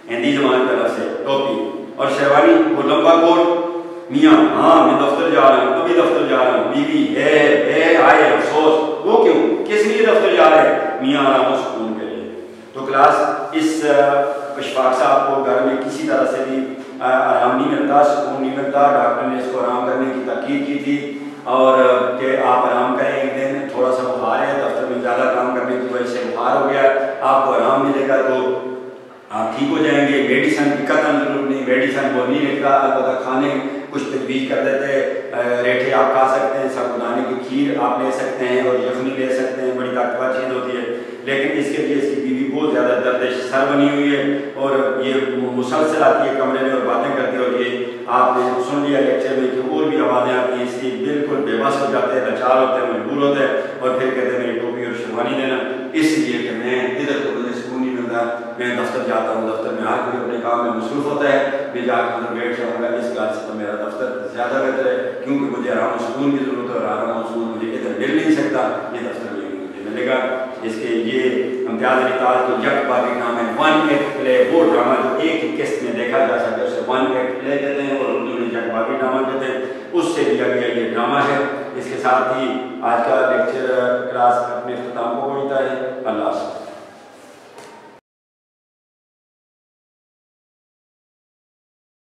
हिंदी जबान का लफ्ज़ है, टोपी और शेरवानी, वो लंबा कोट। मियाँ, हाँ मैं दफ्तर जा रहा हूँ, अभी दफ्तर जा रहा हूँ। बीवी, है आए अफसोस, वो क्यों, किस लिए दफ्तर जा रहे हैं? मियाँ आराम सुकून के लिए। तो क्लास, इस अशफाक साहब को घर में किसी तरह से भी आराम नहीं मिलता, सुकून नहीं मिलता। डॉक्टर ने इसको आराम करने की ताकीद की थी, और कि आप आराम करें, एक दिन थोड़ा सा बुखार है, दफ्तर में ज़्यादा काम करने की वजह से बुखार हो गया, आपको आराम मिलेगा तो आप ठीक हो जाएंगे। मेडिसन की कतन जरूर नहीं, मेडिसन वो नहीं लिखता, अलबत्ता खाने कुछ तजवीज़ कर देते, रेठे आप खा सकते हैं, साबुदाने की खीर आप ले सकते हैं, और यखनी ले सकते हैं, बड़ी ताकतवर चीज़ होती है, लेकिन इसके लिए इसकी बीवी बहुत ज़्यादा दर्द सर बनी हुई है और ये मुसलसल आती है कमरे में और बातें करती होती है। आपने सुन लिया लेक्चर में कि और भी आवाज़ें आती हैं, इसलिए बिल्कुल बेबस हो जाते हैं, लाचार होते हैं, मजबूर होते हैं और फिर कहते हैं मेरी टोपी और शेरवानी देना। इसलिए कि मैं इधर को मुझे सुकून नहीं मिलता, मैं दफ्तर जाता हूँ, दफ्तर में आकर अपने काम में मसरूफ होता है, मैं जाकर उधर बैठ जाऊँगा। इस बात से तो मेरा दफ्तर ज़्यादा बेहतर है, क्योंकि मुझे आराम और सुकून की ज़रूरत है और आराम और सुकून मुझे इधर मिल नहीं सकता, ये दफ्तर में मुझे मिलेगा। इसके ये इम्तियाज़ अली ताज को यक बाकी नाम है, वन एक्ट प्ले, वो ड्रामा जो एक ही किस्त में देखा जा सकता है उसे वन एक्ट प्ले कहते हैं और उर्दू में यक बाकी ड्रामा कहते हैं, उससे लिया गया ये ड्रामा है। इसके साथ ही आज का लेक्चर क्लास अपने इख्तिताम को पहुँचता है। अल्लाह।